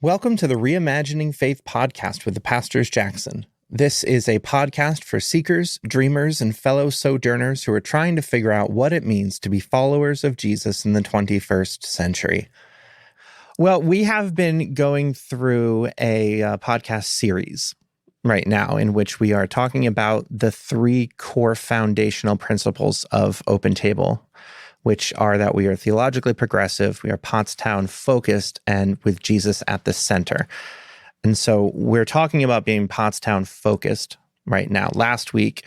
Welcome to the Reimagining Faith podcast with the Pastors Jackson. This is a podcast for seekers, dreamers, and fellow sojourners who are trying to figure out what it means to be followers of Jesus in the 21st century. Well, we have been going through a podcast series right now in which we are talking about the three core foundational principles of Open Table, which are that we are theologically progressive, we are Pottstown focused, and with Jesus at the center. And so we're talking about being Pottstown focused right now. Last week,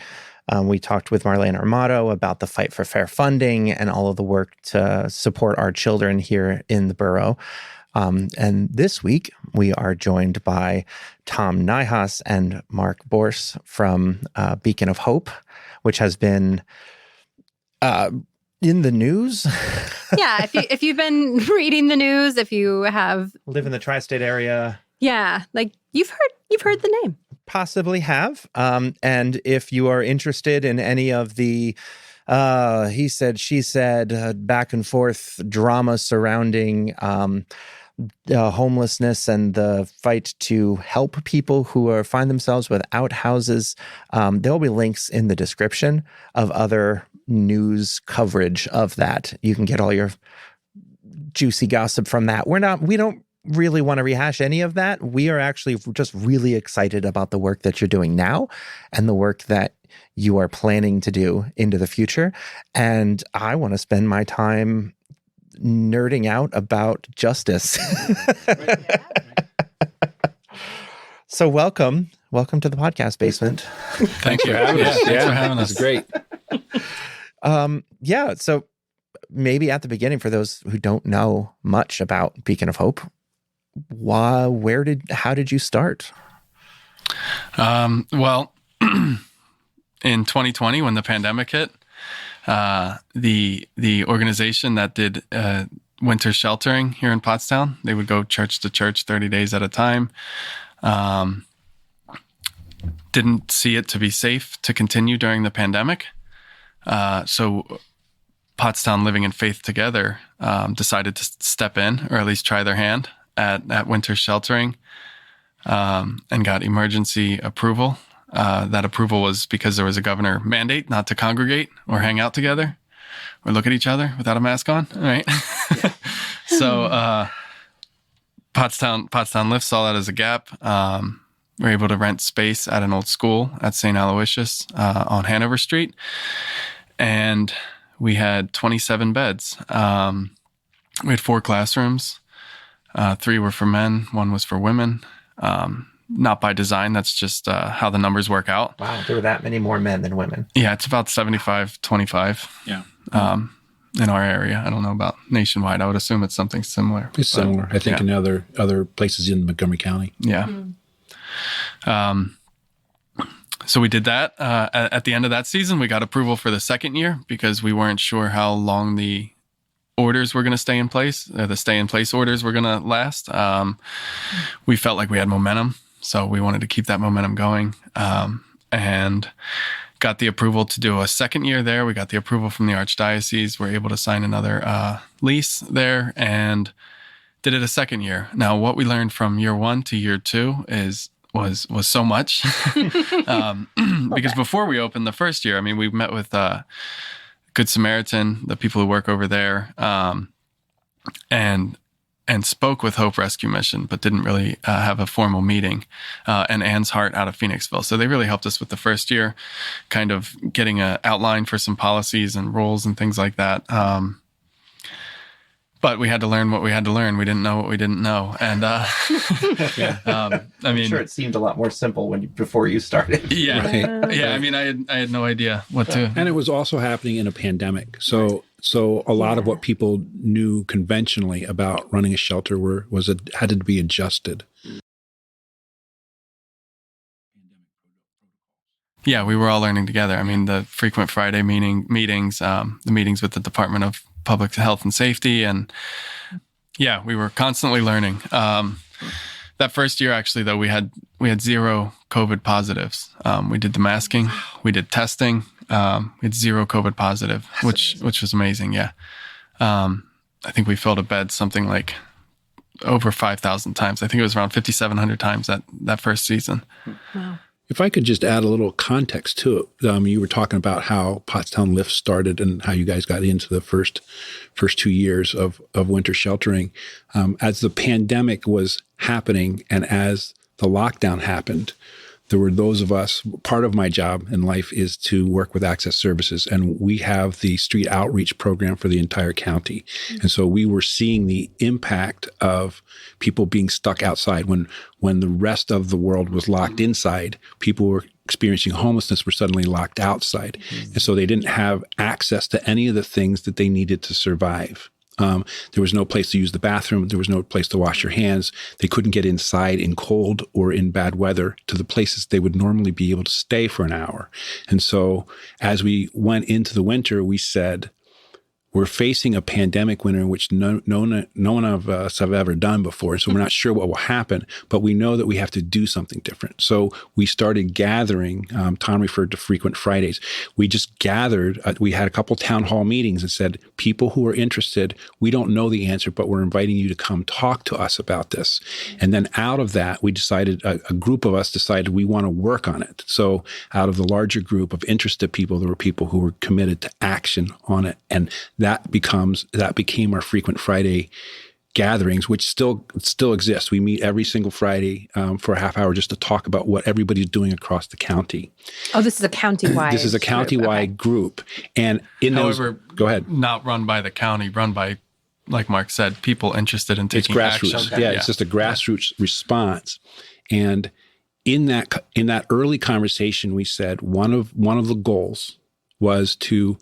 we talked with Marlene Armato about the fight for fair funding and all of the work to support our children here in the borough. And this week, we are joined by Tom Unhoused and Mark Borse from Beacon of Hope, which has been in the news. Yeah, if you've been reading the news, if you have live in the tri-state area, yeah, like you've heard the name. Possibly have. And if you are interested in any of the he said, she said, back and forth drama surrounding homelessness and the fight to help people who find themselves without houses, there will be links in the description of other news coverage of that. You can get all your juicy gossip from that. We don't really want to rehash any of that. We are actually just really excited about the work that you're doing now and the work that you are planning to do into the future. And I want to spend my time nerding out about justice. So welcome to the podcast basement. Thank you for having us. Thanks for having us. Great. So maybe at the beginning, for those who don't know much about Beacon of Hope, how did you start? Well, in 2020, when the pandemic hit, the organization that did winter sheltering here in Pottstown, they would go church to church 30 days at a time. Didn't see it to be safe to continue during the pandemic. So Pottstown Living in Faith Together decided to step in, or at least try their hand at winter sheltering, and got emergency approval. That approval was because there was a governor mandate not to congregate or hang out together or look at each other without a mask on, right? So Pottstown Lift saw that as a gap. We were able to rent space at an old school at St. Aloysius on Hanover Street. And we had 27 beds. We had 4 classrooms. 3 were for men, 1 was for women. Not by design. That's just how the numbers work out. Wow, there were that many more men than women. Yeah, it's about 75-25. Yeah. In our area. I don't know about nationwide. I would assume it's something similar. It's similar, I think, in other places in Montgomery County. Yeah. So we did that. At the end of that season, we got approval for the second year because we weren't sure how long the orders were going to stay in place. The stay-in-place orders were going to last. We felt like we had momentum, so we wanted to keep that momentum going, and got the approval to do a second year there. We got the approval from the Archdiocese. We're able to sign another lease there and did it a second year. Now, what we learned from year 1 to year 2 was so much. Because before we opened the first year, I mean, we met with Good Samaritan, the people who work over there, and spoke with Hope Rescue Mission, but didn't really have a formal meeting, and Anne's Heart out of Phoenixville. So they really helped us with the first year, kind of getting an outline for some policies and rules and things like that. But we had to learn what we had to learn. We didn't know what we didn't know. And I mean, I'm sure it seemed a lot more simple before you started. Yeah. Right. Yeah. I mean, I had no idea what to. And it was also happening in a pandemic. So a lot of what people knew conventionally about running a shelter had to be adjusted. Yeah, we were all learning together. I mean, the frequent Friday meetings, the meetings with the Department of Public Health and Safety, and yeah, we were constantly learning. That first year, actually, though, we had 0 COVID positives. We did the masking, we did testing. We had 0 COVID positive, which was amazing. Yeah, I think we filled a bed something like over 5,000 times. I think it was around 5,700 times that first season. Wow. If I could just add a little context to it, you were talking about how Pottstown Lift started and how you guys got into the first 2 years of winter sheltering. As the pandemic was happening and as the lockdown happened, there were those of us, part of my job in life is to work with Access Services, and we have the street outreach program for the entire county. And so we were seeing the impact of people being stuck outside. When the rest of the world was locked inside, people were experiencing homelessness were suddenly locked outside. And so they didn't have access to any of the things that they needed to survive. There was no place to use the bathroom. There was no place to wash your hands. They couldn't get inside in cold or in bad weather to the places they would normally be able to stay for an hour. And so as we went into the winter, we said, we're facing a pandemic winter in which no one of us have ever done before. So we're not sure what will happen, but we know that we have to do something different. So we started gathering. Tom referred to Frequent Fridays. We just gathered. We had a couple town hall meetings and said, people who are interested, we don't know the answer, but we're inviting you to come talk to us about this. And then out of that, we decided, a group of us decided we want to work on it. So out of the larger group of interested people, there were people who were committed to action on it. And that became our Frequent Friday gatherings, which still exist. We meet every single Friday for a half hour just to talk about what everybody's doing across the county. Oh, this is a countywide. This is a countywide group. And in However, go ahead. Not run by the county, run by, like Mark said, people interested in taking grassroots. action. Yeah, it's just a grassroots response. And in that early conversation, we said one of the goals was to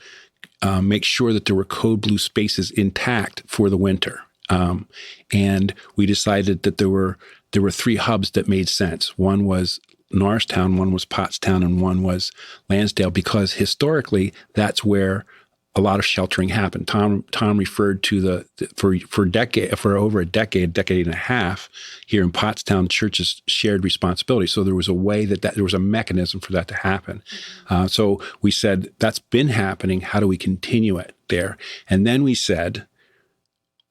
make sure that there were code blue spaces intact for the winter. And we decided that there were 3 hubs that made sense. One was Norristown, one was Pottstown, and one was Lansdale, because historically that's where a lot of sheltering happened. Tom referred to for over a decade and a half here in Pottstown, churches shared responsibility. So there was a way that there was a mechanism for that to happen. So we said, that's been happening. How do we continue it there? And then we said,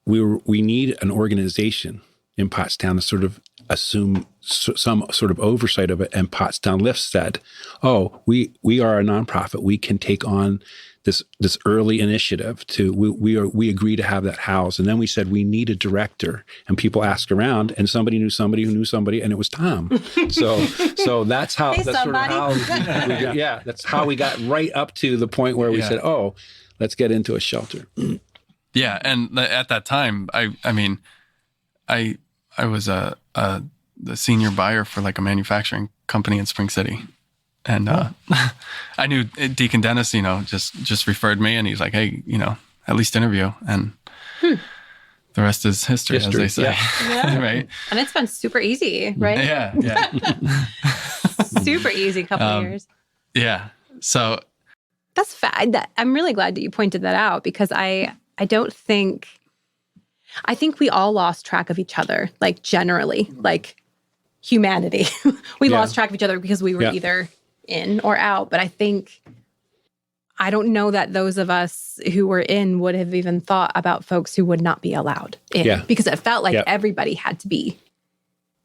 we need an organization in Pottstown to sort of assume some sort of oversight of it. And Pottstown Lift said, oh, we are a nonprofit. We can take on this early initiative we agree to have that housed. And then we said we need a director, and people asked around, and somebody knew somebody who knew somebody, and it was Tom. So that's how Hey, that's somebody. sort of how that's how we got right up to the point where we said, oh, let's get into a shelter. Yeah, and at that time, I was the senior buyer for like a manufacturing company in Spring City. And I knew Deacon Dennis, just referred me, and he's like, hey, at least interview. And the rest is history, as they say. Yeah. Right? And it's been super easy, right? Yeah. Super easy couple of years. Yeah. So that's I'm really glad that you pointed that out, because I think we all lost track of each other, like generally, like humanity. We lost track of each other because we were either in or out. But I don't know that those of us who were in would have even thought about folks who would not be allowed in, because it felt like everybody had to be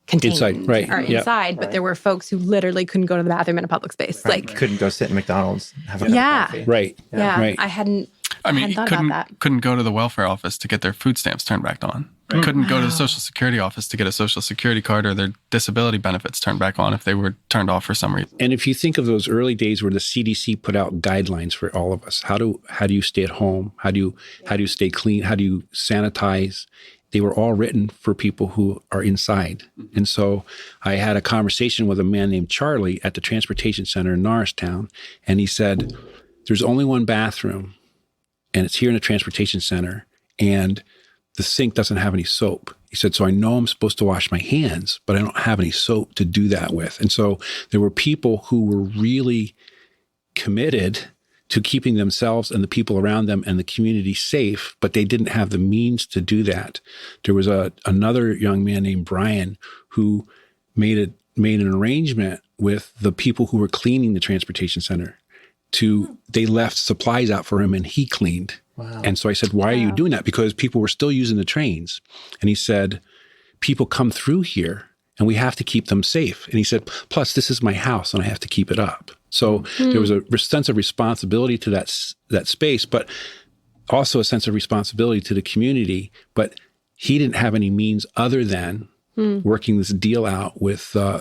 contained inside, but there were folks who literally couldn't go to the bathroom in a public space. Like couldn't go sit in McDonald's, have a cup of coffee. Right. Yeah. Right. I hadn't thought about that. Couldn't go to the welfare office to get their food stamps turned back on. Couldn't go to the Social Security office to get a Social Security card or their disability benefits turned back on if they were turned off for some reason. And if you think of those early days where the CDC put out guidelines for all of us, how do you stay at home? How do you stay clean? How do you sanitize? They were all written for people who are inside. And so I had a conversation with a man named Charlie at the transportation center in Norristown, and he said, there's only one bathroom, and it's here in the transportation center, and the sink doesn't have any soap. He said, so I know I'm supposed to wash my hands, but I don't have any soap to do that with. And so there were people who were really committed to keeping themselves and the people around them and the community safe, but they didn't have the means to do that. There was another young man named Brian who made an arrangement with the people who were cleaning the transportation center. They left supplies out for him, and he cleaned. Wow. And so I said, why are you doing that? Because people were still using the trains. And he said, people come through here and we have to keep them safe. And he said, plus this is my house and I have to keep it up. So there was a sense of responsibility to that space, but also a sense of responsibility to the community. But he didn't have any means other than working this deal out with the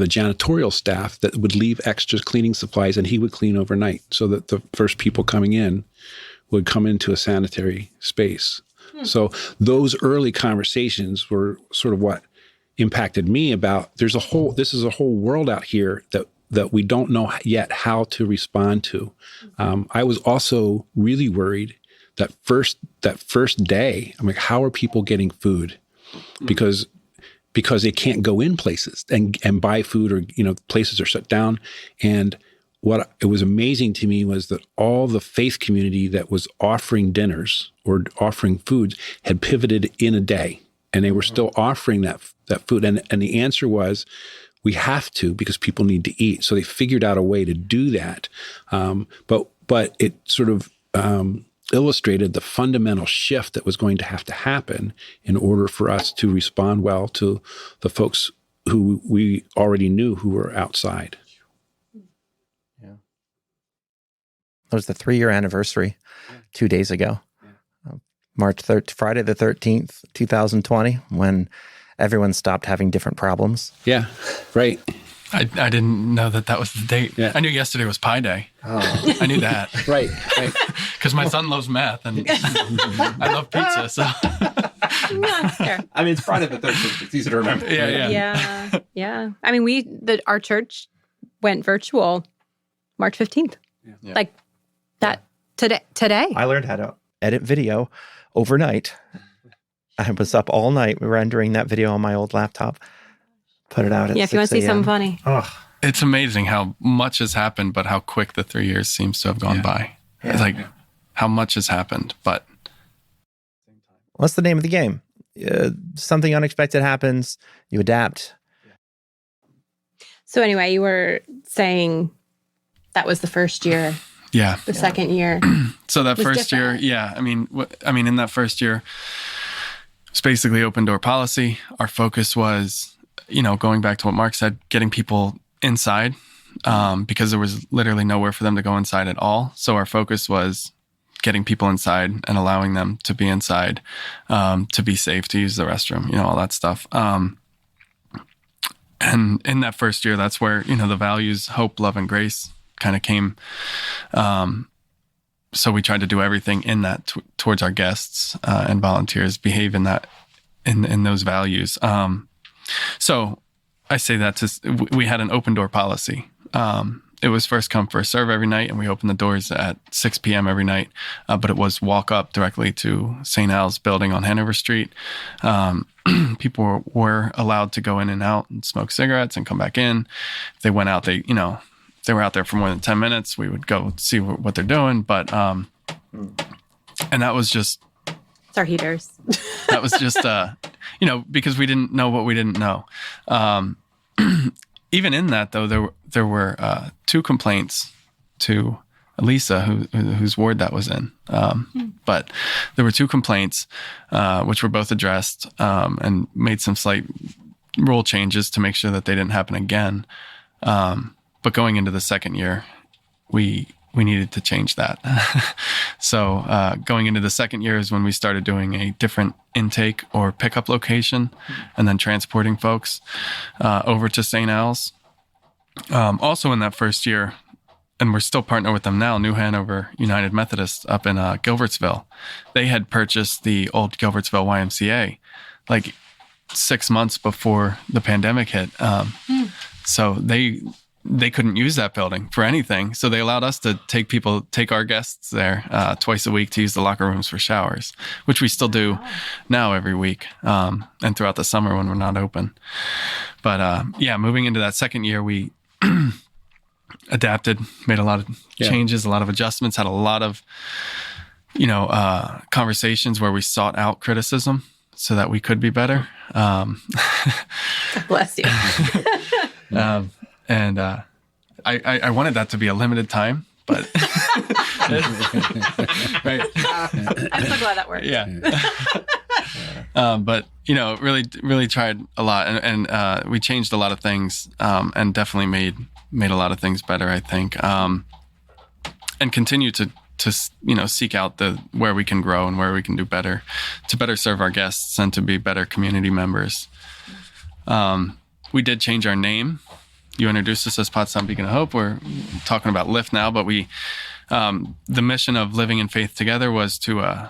janitorial staff that would leave extra cleaning supplies, and he would clean overnight so that the first people coming in would come into a sanitary space. So those early conversations were sort of what impacted me about this is a whole world out here that we don't know yet how to respond to. I was also really worried that first day. I'm like, how are people getting food? Because they can't go in places and buy food, or places are shut down. And what it was amazing to me was that all the faith community that was offering dinners or offering foods had pivoted in a day, and they were still offering that food. And the answer was, we have to, because people need to eat. So they figured out a way to do that. But it sort of illustrated the fundamental shift that was going to have to happen in order for us to respond well to the folks who we already knew who were outside. Yeah. That was the 3-year anniversary 2 days ago. Friday the 13th, 2020, when everyone stopped having different problems. Yeah, right. I didn't know that was the date. Yeah. I knew yesterday was Pi Day. Oh. I knew that. Right. Because my son loves math and I love pizza, so. I mean, it's Friday the 13th. It's easy to remember. Yeah. I mean, our church went virtual March 15th. Yeah. Like that today. I learned how to edit video overnight. I was up all night rendering that video on my old laptop. Put it out at 6 if you want to see something funny. Oh. It's amazing how much has happened, but how quick the 3 years seems to have gone by. Yeah. It's like how much has happened, but. What's the name of the game? Something unexpected happens, you adapt. So anyway, you were saying that was the first year. Yeah. The second year. So that first different. Year, I mean, in that first year, it's basically open door policy. Our focus was, going back to what Mark said, getting people inside, because there was literally nowhere for them to go inside at all. So our focus was getting people inside and allowing them to be inside, to be safe, to use the restroom, all that stuff. And in that first year, that's where, the values, hope, love, and grace kind of came. So we tried to do everything in that towards our guests and volunteers, behave in that, in those values. So I say that we had an open door policy. It was first come, first serve every night, and we opened the doors at 6 p.m. every night. But it was walk up directly to St. Al's building on Hanover Street. People were allowed to go in and out and smoke cigarettes and come back in. If they went out, if they were out there for more than 10 minutes, we would go see what they're doing. But, and that was just. It's our heaters. That was just, because we didn't know what we didn't know. Even in that, though, there were 2 complaints to Lisa, whose ward that was in. But there were 2 complaints, which were both addressed, and made some slight rule changes to make sure that they didn't happen again. But going into the second year, we needed to change that. So going into the second year is when we started doing a different intake or pickup location, and then transporting folks over to St. Al's. Also in that first year, and we're still partnered with them now, New Hanover United Methodist up in Gilbertsville. They had purchased the old Gilbertsville YMCA like 6 months before the pandemic hit. So they couldn't use that building for anything. So they allowed us to take our guests there twice a week to use the locker rooms for showers, which we still do now every week, and throughout the summer when we're not open. But moving into that second year, we adapted, made a lot of changes, a lot of adjustments, had a lot of, conversations where we sought out criticism so that we could be better. God bless you. And I wanted that to be a limited time, but right. I'm so glad that worked. Yeah. But really tried a lot, and we changed a lot of things, and definitely made a lot of things better, I think, and continue to seek out where we can grow and where we can do better to better serve our guests and to be better community members. We did change our name. You introduced us as Pottstown Beacon of Hope. We're talking about Lift now, but the mission of Living in Faith Together was to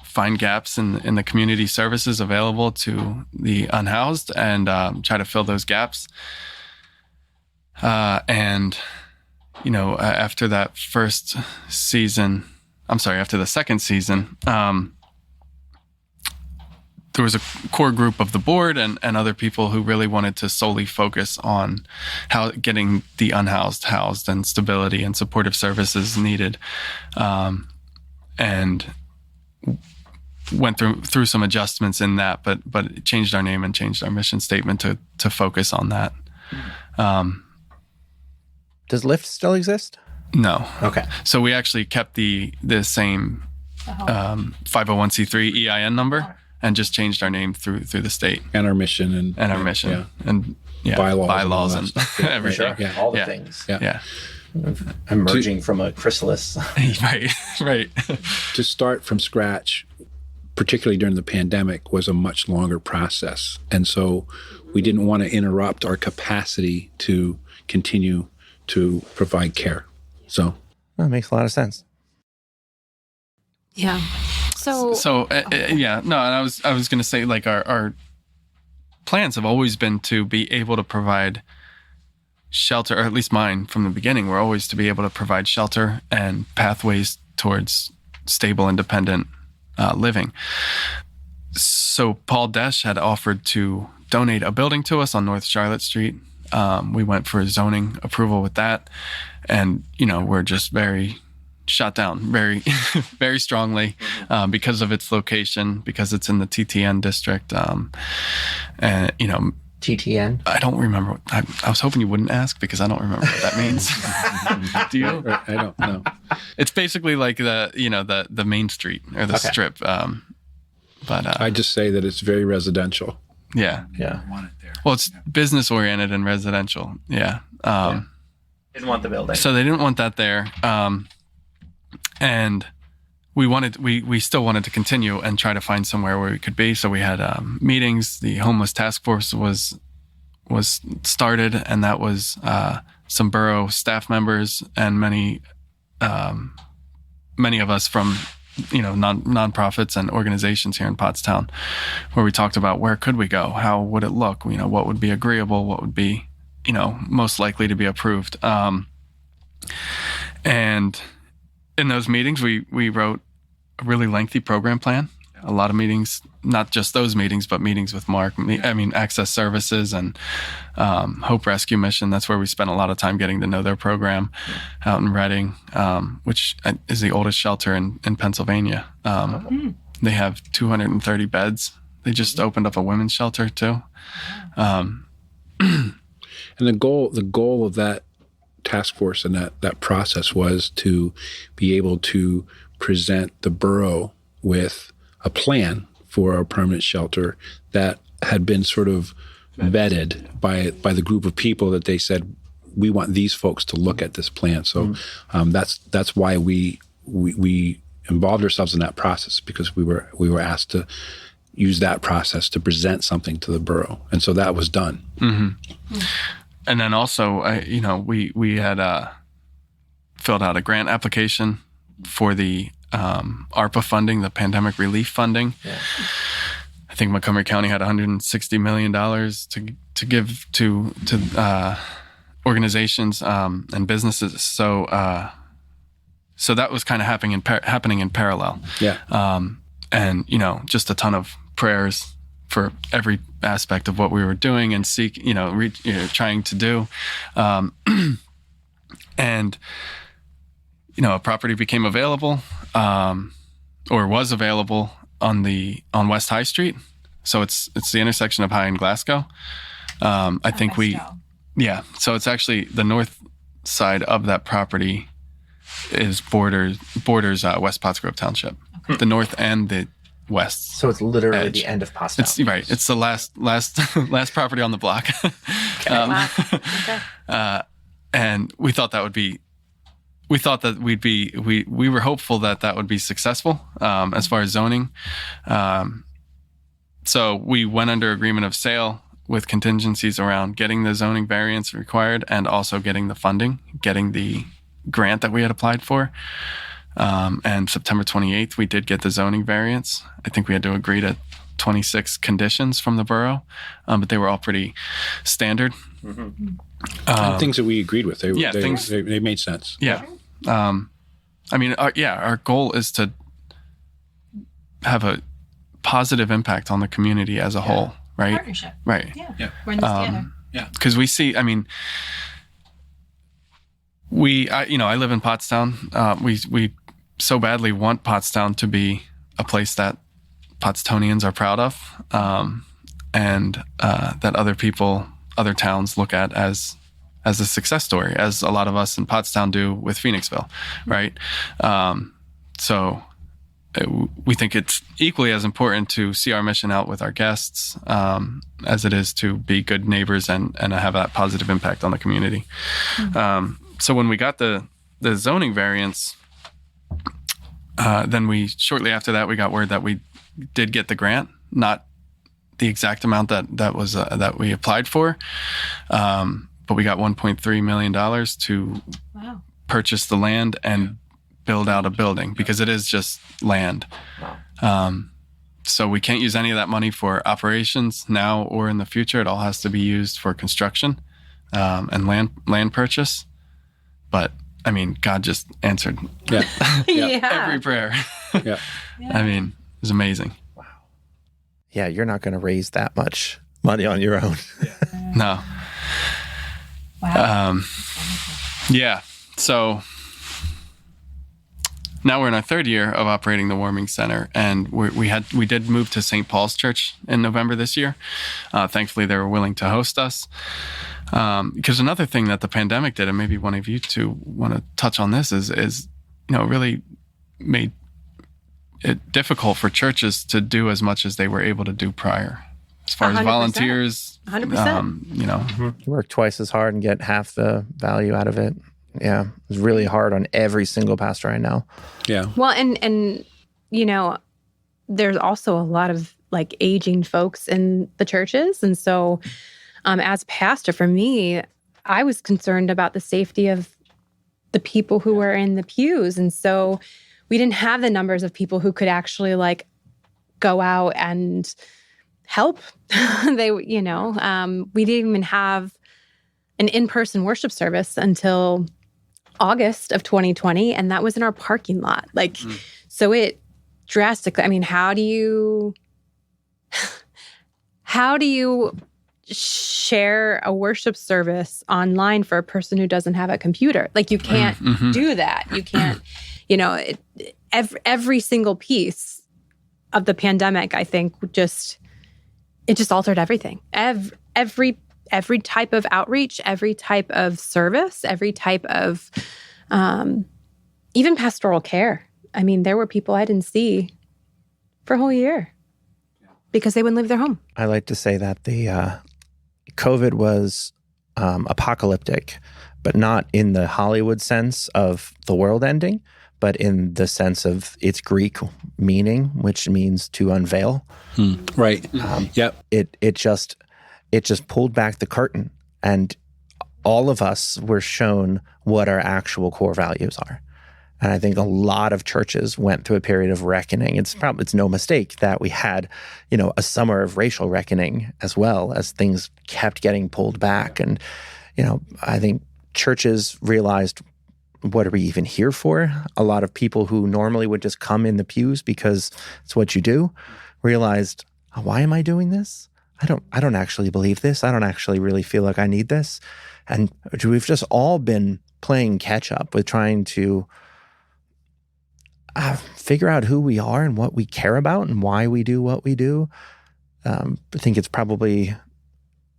find gaps in the community services available to the unhoused and try to fill those gaps. After that after the second season, there was a core group of the board and other people who really wanted to solely focus on how getting the unhoused housed and stability and supportive services needed, and went through some adjustments in that, but changed our name and changed our mission statement to focus on that. Does Lyft still exist? No. Okay. So we actually kept the same 501c3 EIN number and just changed our name through the state and our mission and bylaws and everything. Sure. All the things. Yeah. Emerging from a chrysalis. Right. To start from scratch, particularly during the pandemic, was a much longer process. And so we didn't want to interrupt our capacity to continue to provide care. So that makes a lot of sense. Yeah. And I was going to say, like, our plans have always been to be able to provide shelter, or at least mine from the beginning, were always to be able to provide shelter and pathways towards stable, independent living. So Paul Desch had offered to donate a building to us on North Charlotte Street. We went for zoning approval with that, and we're just very shot down very very strongly because of its location, because it's in the TTN district, and TTN? I don't remember. I was hoping you wouldn't ask, because I don't remember what that means. Do you? I don't know. It's basically like the main street or the strip, but I just say that it's very residential. Yeah. Want it there. Well, it's business oriented and residential. Yeah. Didn't want the building. So they didn't want that there. And we still wanted to continue and try to find somewhere where we could be. So we had meetings. The homeless task force was started, and that was some borough staff members and many of us from nonprofits and organizations here in Pottstown, where we talked about where could we go, how would it look, what would be agreeable, what would be most likely to be approved. And in those meetings, we wrote a really lengthy program plan. A lot of meetings, not just those meetings, but meetings with Mark. Access Services and Hope Rescue Mission. That's where we spent a lot of time getting to know their program out in Reading, which is the oldest shelter in Pennsylvania. They have 230 beds. They just opened up a women's shelter too. And the goal of that task force and that process was to be able to present the borough with a plan for a permanent shelter that had been sort of vetted by the group of people that they said, we want these folks to look at this plan. So that's why we involved ourselves in that process, because we were asked to use that process to present something to the borough, and so that was done. Mm-hmm. And then also, we had filled out a grant application for the ARPA funding, the pandemic relief funding. Yeah. I think Montgomery County had $160 million to give to organizations and businesses. So that was kind of happening in parallel. Yeah. And just a ton of prayers for every aspect of what we were doing and trying to do. And a property became available, or was available on West High Street. So it's the intersection of High and Glasgow. I think so it's actually the north side of that property is borders West Pottsgrove Township. Okay. The north and the west. So it's literally edge. the end of Pottstown. It's right. It's the last property on the block. Wow. Okay. And we thought that would be. We thought that we were hopeful that would be successful as far as zoning. So we went under agreement of sale with contingencies around getting the zoning variance required and also getting the funding, getting the grant that we had applied for. And September 28th, we did get the zoning variance. I think we had to agree to 26 conditions from the borough, but they were all pretty standard. And things that we agreed with. They made sense. Yeah. I mean, our goal is to have a positive impact on the community as a whole, right? Partnership. Right. Yeah. We're in this together. Yeah. Because we see, I mean, I live in Pottstown. We so badly want Pottstown to be a place that Pottstonians are proud of, and that other towns look at as a success story, as a lot of us in Pottstown do with Phoenixville, right? So we think it's equally as important to see our mission out with our guests as it is to be good neighbors and have that positive impact on the community. So when we got the zoning variance, then shortly after that, we got word that we did get the grant, not the exact amount that we applied for, but we got $1.3 million to purchase the land and build out a building, because it is just land. So we can't use any of that money for operations now or in the future. It all has to be used for construction and land purchase. But I mean, God just answered every prayer. Yeah. I mean, it was amazing. Wow. Yeah, you're not going to raise that much money on your own. No. Wow. Yeah. So now we're in our third year of operating the warming center, and we did move to St. Paul's Church in November this year. Thankfully, they were willing to host us. Because another thing that the pandemic did, and maybe one of you two want to touch on this, is really made it difficult for churches to do as much as they were able to do prior, as far 100%. As volunteers. 100%. You work twice as hard and get half the value out of it. Yeah, it's really hard on every single pastor I know. Yeah. Well, and there's also a lot of like aging folks in the churches, and so. As pastor, for me, I was concerned about the safety of the people who were in the pews. And so we didn't have the numbers of people who could actually like go out and help. We didn't even have an in-person worship service until August of 2020. And that was in our parking lot. So it drastically, I mean, how do you share a worship service online for a person who doesn't have a computer? Like, you can't do that. You can't, every single piece of the pandemic, I think, it just altered everything. Every type of outreach, every type of service, every type of, even pastoral care. I mean, there were people I didn't see for a whole year because they wouldn't leave their home. I like to say that the COVID was apocalyptic, but not in the Hollywood sense of the world ending, but in the sense of its Greek meaning, which means to unveil. Right. Yep. It just pulled back the curtain, and all of us were shown what our actual core values are. And I think a lot of churches went through a period of reckoning. It's no mistake that we had, a summer of racial reckoning as well, as things kept getting pulled back. And, I think churches realized, what are we even here for? A lot of people who normally would just come in the pews because it's what you do, realized, why am I doing this? I don't actually believe this. I don't actually really feel like I need this. And we've just all been playing catch up with trying to figure out who we are and what we care about and why we do what we do. I think it's probably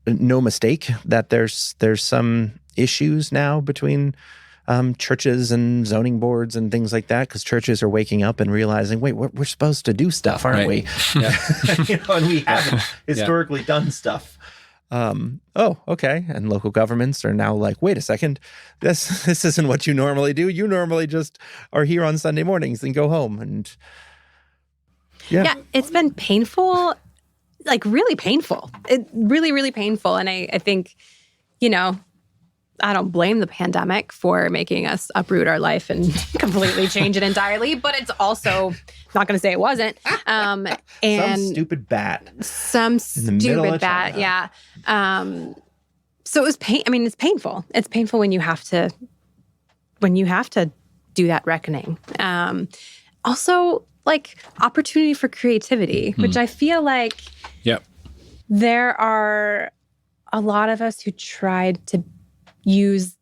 no mistake that there's some issues now between churches and zoning boards and things like that, because churches are waking up and realizing, wait, we're supposed to do stuff, aren't we? Yeah. And we haven't historically done stuff. Oh, okay. And local governments are now like, wait a second, this isn't what you normally do. You normally just are here on Sunday mornings and go home. And yeah, it's been painful, like really painful. It really, really painful. And I think, I don't blame the pandemic for making us uproot our life and completely change it entirely, but it's also not going to say it wasn't. And some stupid bat. Yeah. So it was it's painful. It's painful when you have to do that reckoning. Also, like opportunity for creativity, which I feel like there are a lot of us who tried to use,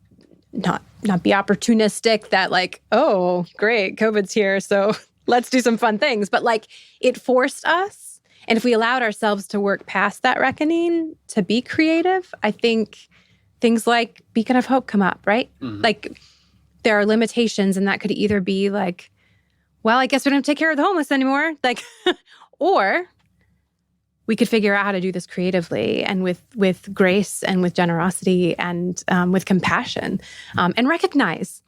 not be opportunistic, that like, oh, great, COVID's here, so let's do some fun things. But like it forced us. And if we allowed ourselves to work past that reckoning to be creative, I think things like Beacon of Hope come up, right? Mm-hmm. Like there are limitations, and that could either be like, well, I guess we don't take care of the homeless anymore. Like, or we could figure out how to do this creatively and with grace and with generosity and with compassion, and recognize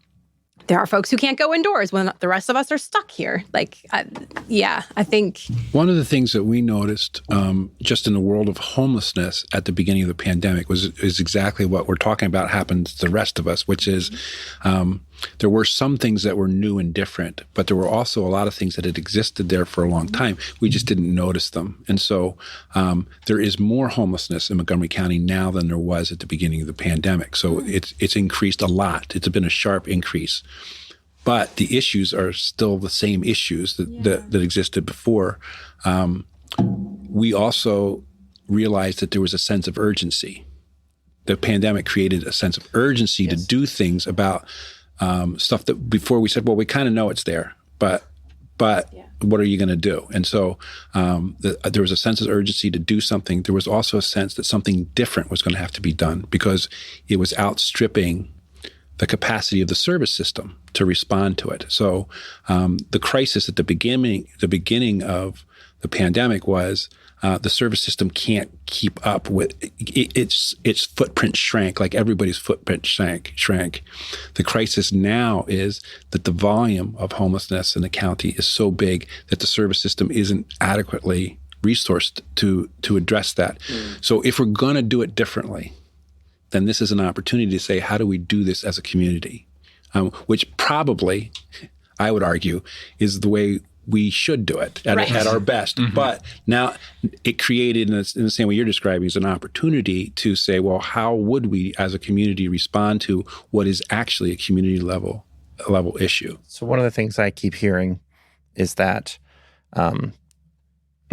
there are folks who can't go indoors when the rest of us are stuck here. Like, I think one of the things that we noticed just in the world of homelessness at the beginning of the pandemic is exactly what we're talking about happens to the rest of us, which is there were some things that were new and different, but there were also a lot of things that had existed there for a long time. We just didn't notice them. And so there is more homelessness in Montgomery County now than there was at the beginning of the pandemic. So it's increased a lot. It's been a sharp increase. But the issues are still the same issues that existed before. We also realized that there was a sense of urgency. The pandemic created a sense of urgency to do things about stuff that before we said, well, we kind of know it's there, but what are you going to do? And so there was a sense of urgency to do something. There was also a sense that something different was going to have to be done because it was outstripping the capacity of the service system to respond to it. So the crisis at the beginning of the pandemic was the service system can't keep up with its footprint shrank, like everybody's footprint shrank. The crisis now is that the volume of homelessness in the county is so big that the service system isn't adequately resourced to address that. So if we're going to do it differently, then this is an opportunity to say, how do we do this as a community? Which probably, I would argue, is the way we should do it at our best. Mm-hmm. But now it created, in the same way you're describing, is an opportunity to say, well, how would we as a community respond to what is actually a community level issue? So one of the things I keep hearing is that the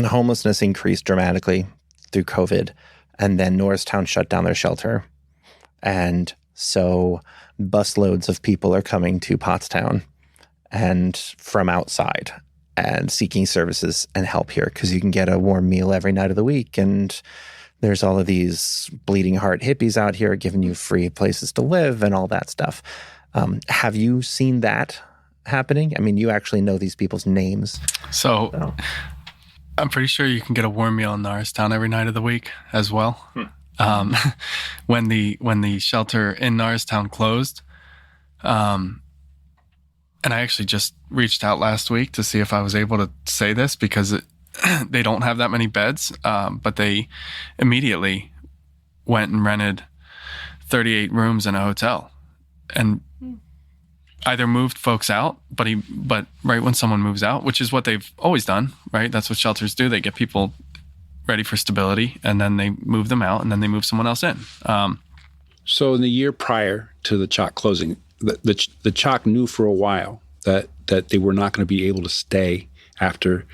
homelessness increased dramatically through COVID, and then Norristown shut down their shelter. And so busloads of people are coming to Pottstown and from outside and seeking services and help here because you can get a warm meal every night of the week. And there's all of these bleeding heart hippies out here giving you free places to live and all that stuff. Have you seen that happening? I mean, you actually know these people's names. So I'm pretty sure you can get a warm meal in Norristown every night of the week as well. When the shelter in Norristown closed, and I actually just reached out last week to see if I was able to say this because they don't have that many beds, but they immediately went and rented 38 rooms in a hotel and either moved folks out, but right when someone moves out, which is what they've always done, right? That's what shelters do. They get people ready for stability, and then they move them out, and then they move someone else in. So in the year prior to the CHOC closing, the CHOC knew for a while that they were not going to be able to stay after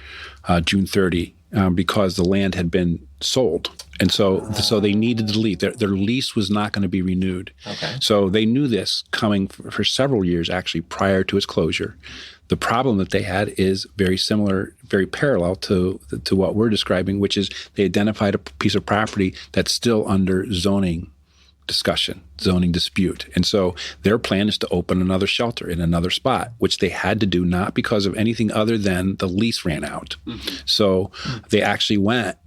June 30 because the land had been sold. And so they needed to leave. Their lease was not going to be renewed. Okay. So they knew this coming for several years, actually, prior to its closure. The problem that they had is very similar, very parallel to what we're describing, which is they identified a piece of property that's still under zoning discussion, zoning dispute. And so their plan is to open another shelter in another spot, which they had to do not because of anything other than the lease ran out. So they actually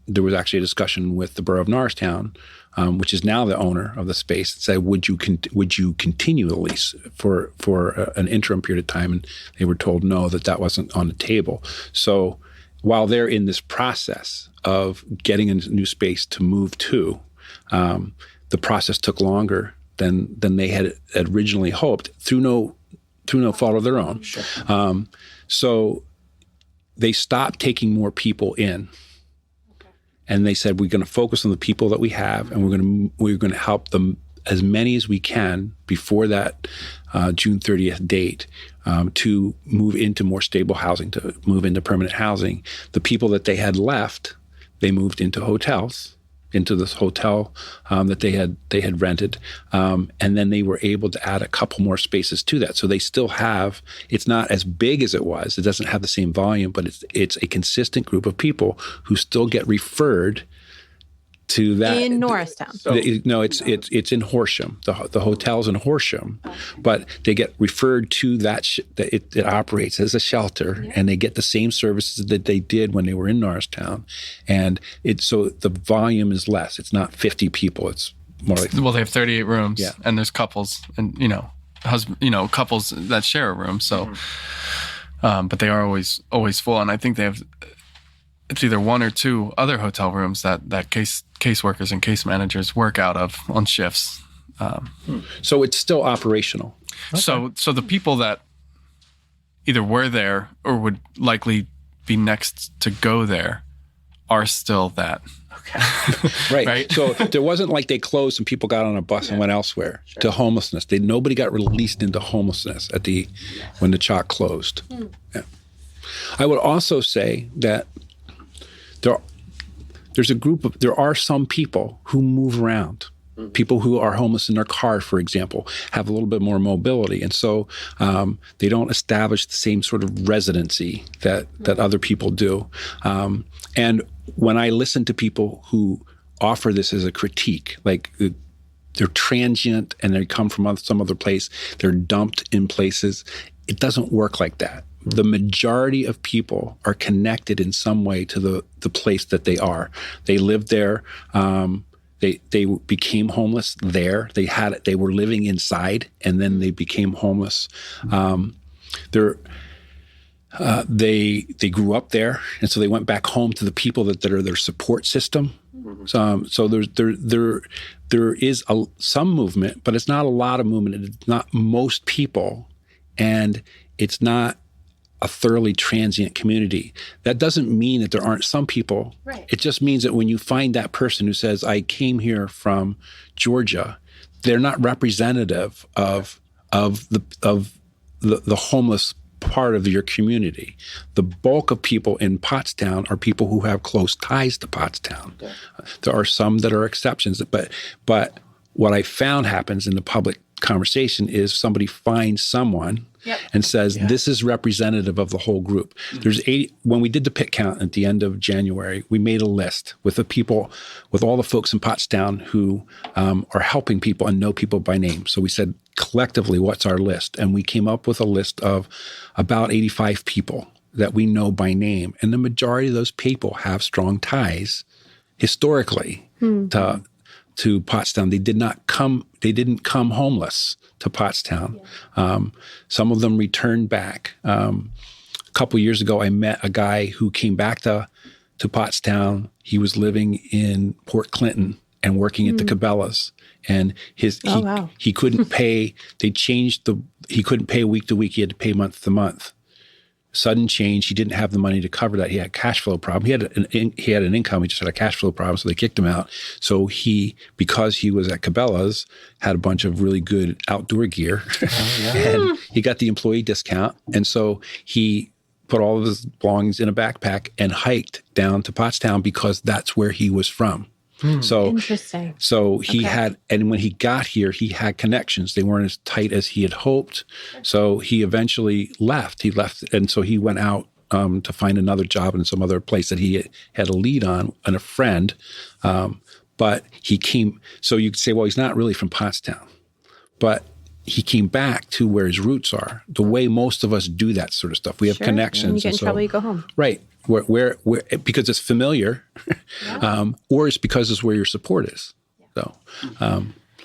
there was actually a discussion with the borough of Norristown, which is now the owner of the space, said, would you continue the lease for an interim period of time? And they were told no, that wasn't on the table. So while they're in this process of getting a new space to move to, the process took longer than they had originally hoped through no fault of their own. Sure. So they stopped taking more people in. And they said, we're going to focus on the people that we have, and we're going to help them as many as we can before that June 30th date to move into more stable housing, to move into permanent housing. The people that they had left, they moved into hotels, into this hotel that they had rented, and then they were able to add a couple more spaces to that. So they still have. It's not as big as it was. It doesn't have the same volume, but it's a consistent group of people who still get referred to that in Norristown. No, it's in Horsham. The hotel's in Horsham, but they get referred to that. It operates as a shelter, and they get the same services that they did when they were in Norristown, and so the volume is less. It's not 50 people. It's more like, well, they have 38 rooms, and there's couples, and couples that share a room. So, but they are always full, and I think they have. It's either one or two other hotel rooms that caseworkers and case managers work out of on shifts. So it's still operational. Okay. So the people that either were there or would likely be next to go there are still that. Okay. Right. So there wasn't like they closed and people got on a bus and went elsewhere to homelessness. Nobody got released into homelessness when the chalk closed. Yeah. I would also say that there are some people who move around. People who are homeless in their car, for example, have a little bit more mobility. And so they don't establish the same sort of residency that other people do. And when I listen to people who offer this as a critique, like they're transient and they come from some other place, they're dumped in places, it doesn't work like that. The majority of people are connected in some way to the place that they are. They lived there. They became homeless there. They were living inside, and then they became homeless. They grew up there, and so they went back home to the people that are their support system. So there is some movement, but it's not a lot of movement. It's not most people, and it's not a thoroughly transient community. That doesn't mean that there aren't some people. Right. It just means that when you find that person who says, I came here from Georgia, they're not representative of the homeless part of your community. The bulk of people in Pottstown are people who have close ties to Pottstown. Okay. There are some that are exceptions, but what I found happens in the public conversation is somebody finds someone and says, this is representative of the whole group. There's 80. When we did the pit count at the end of January, we made a list with all the folks in Pottstown who are helping people and know people by name. So we said, collectively, what's our list? And we came up with a list of about 85 people that we know by name. And the majority of those people have strong ties historically to Pottstown. They didn't come homeless to Pottstown. Yeah. Some of them returned back. A couple years ago, I met a guy who came back to Pottstown. He was living in Port Clinton and working at the Cabela's. And he couldn't pay. He couldn't pay week to week. He had to pay month to month. Sudden change. He didn't have the money to cover that. He had a cash flow problem. He had an income. He just had a cash flow problem, so they kicked him out. So because he was at Cabela's, had a bunch of really good outdoor gear, and he got the employee discount. And so he put all of his belongings in a backpack and hiked down to Pottstown because that's where he was from. So interesting. So he had, and when he got here, he had connections. They weren't as tight as he had hoped. So he eventually left. He left, and so he went out to find another job in some other place that he had a lead on and a friend but he came. So you could say, well, he's not really from Pottstown, but he came back to where his roots are. The way most of us do that sort of stuff, we have connections. When you get in trouble, you go home. Right. Where because it's familiar, or it's because it's where your support is. So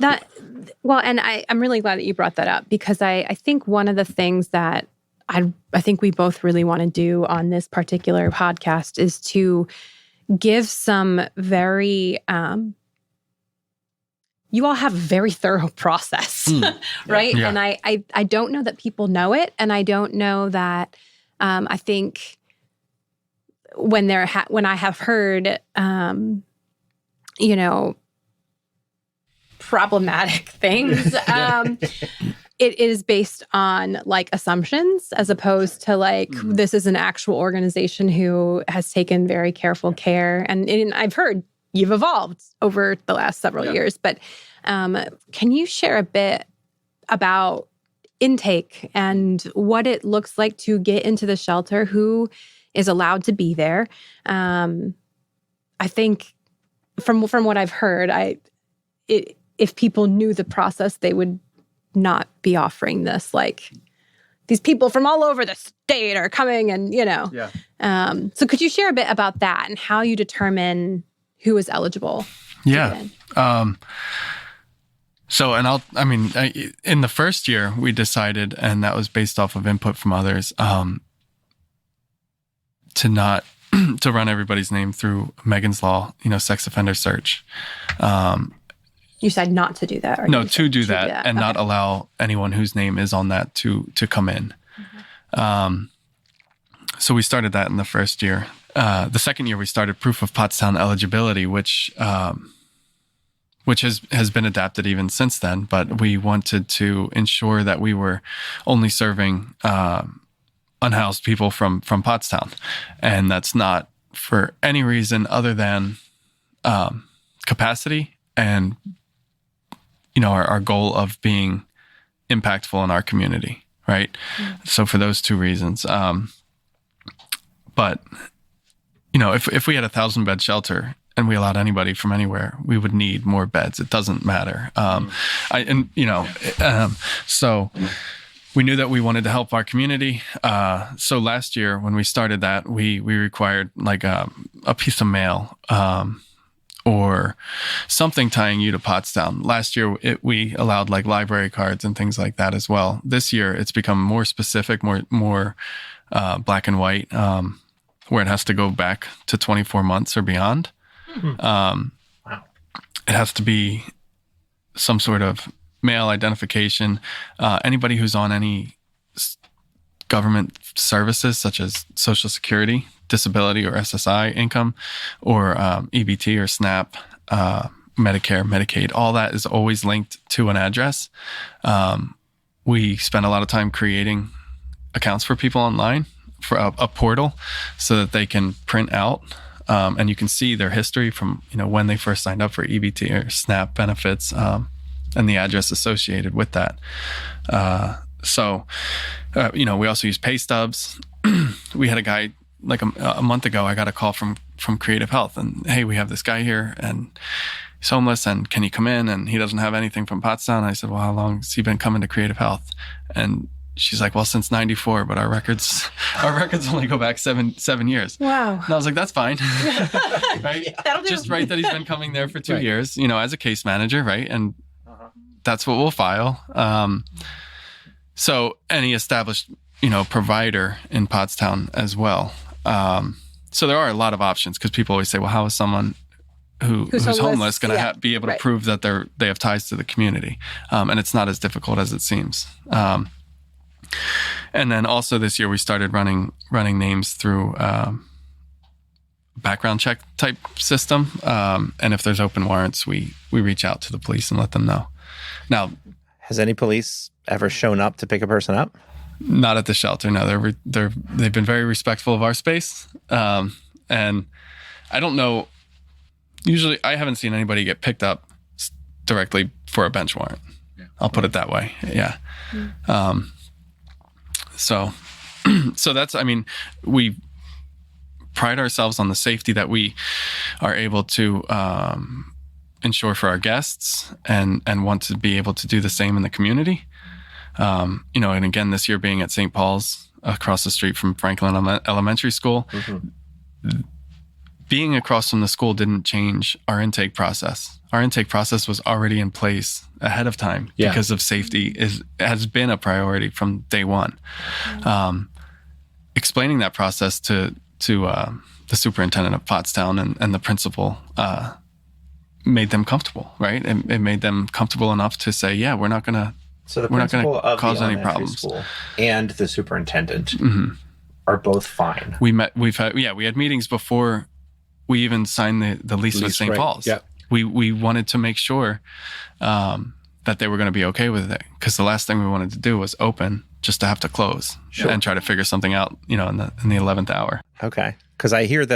and I'm really glad that you brought that up, because I think one of the things that I think we both really want to do on this particular podcast is to give some very you all have a very thorough process, right? Yeah. And I don't know that people know it, and I don't know that I think when I have heard problematic things, it is based on like assumptions as opposed to like this is an actual organization who has taken very careful care, and I've heard you've evolved over the last several years. But can you share a bit about intake and what it looks like to get into the shelter? Who is allowed to be there? I think from what I've heard, if people knew the process, they would not be offering this. Like, these people from all over the state are coming, and so could you share a bit about that and how you determine who is eligible? Yeah. In the first year we decided, and that was based off of input from others, to not to run everybody's name through Megan's Law, sex offender search. You said not to do that. Or no, to do that and not allow anyone whose name is on that to come in. So we started that in the first year. The second year we started proof of Pottstown eligibility, which has been adapted even since then. But we wanted to ensure that we were only serving unhoused people from Pottstown, and that's not for any reason other than capacity and our goal of being impactful in our community, right? So for those two reasons, but if we had a 1,000-bed shelter and we allowed anybody from anywhere, we would need more beds. It doesn't matter. So we knew that we wanted to help our community. So last year when we started that, we required like a piece of mail or something tying you to Pottstown. Last year we allowed like library cards and things like that as well. This year it's become more specific, more black and white, where it has to go back to 24 months or beyond. It has to be some sort of male identification. Anybody who's on any government services such as Social Security, disability or SSI income, or EBT or SNAP, Medicare, Medicaid, all that is always linked to an address. We spend a lot of time creating accounts for people online, for a portal, so that they can print out and you can see their history from when they first signed up for EBT or SNAP benefits, and the address associated with that. We also use pay stubs. We had a guy like a month ago. I got a call from Creative Health, and hey, we have this guy here, and he's homeless, and can he come in? And he doesn't have anything from Pottstown. I said, well, how long has he been coming to Creative Health? And she's like, well, since 94, but our records only go back seven years. Wow. And I was like, that's fine. Right? That'll do. Just write that he's been coming there for 2 years, as a case manager, right? And that's what we'll file. So any established, provider in Pottstown as well. So there are a lot of options, because people always say, well, how is someone who's homeless going to be able to prove that they have ties to the community? And it's not as difficult as it seems. And then also this year we started running names through background check type system. And if there's open warrants, we reach out to the police and let them know. Now, has any police ever shown up to pick a person up? Not at the shelter. No, they've been very respectful of our space. And I don't know. Usually, I haven't seen anybody get picked up directly for a bench warrant. Yeah. I'll put it that way. Yeah. So that's. We pride ourselves on the safety that we are able to ensure for our guests and want to be able to do the same in the community. And again, this year being at St. Paul's across the street from Franklin Elementary School, being across from the school didn't change our intake process. Our intake process was already in place ahead of time because of safety has been a priority from day one. Explaining that process to the superintendent of Pottstown and the principal made them comfortable, right? It made them comfortable enough to say, yeah, we're not going to cause any problems. School and the superintendent are both fine. We had meetings before we even signed the lease with St. Paul's. Yeah. We wanted to make sure that they were going to be okay with it, because the last thing we wanted to do was open just to have to close and try to figure something out, in the 11th hour. Okay. Because I hear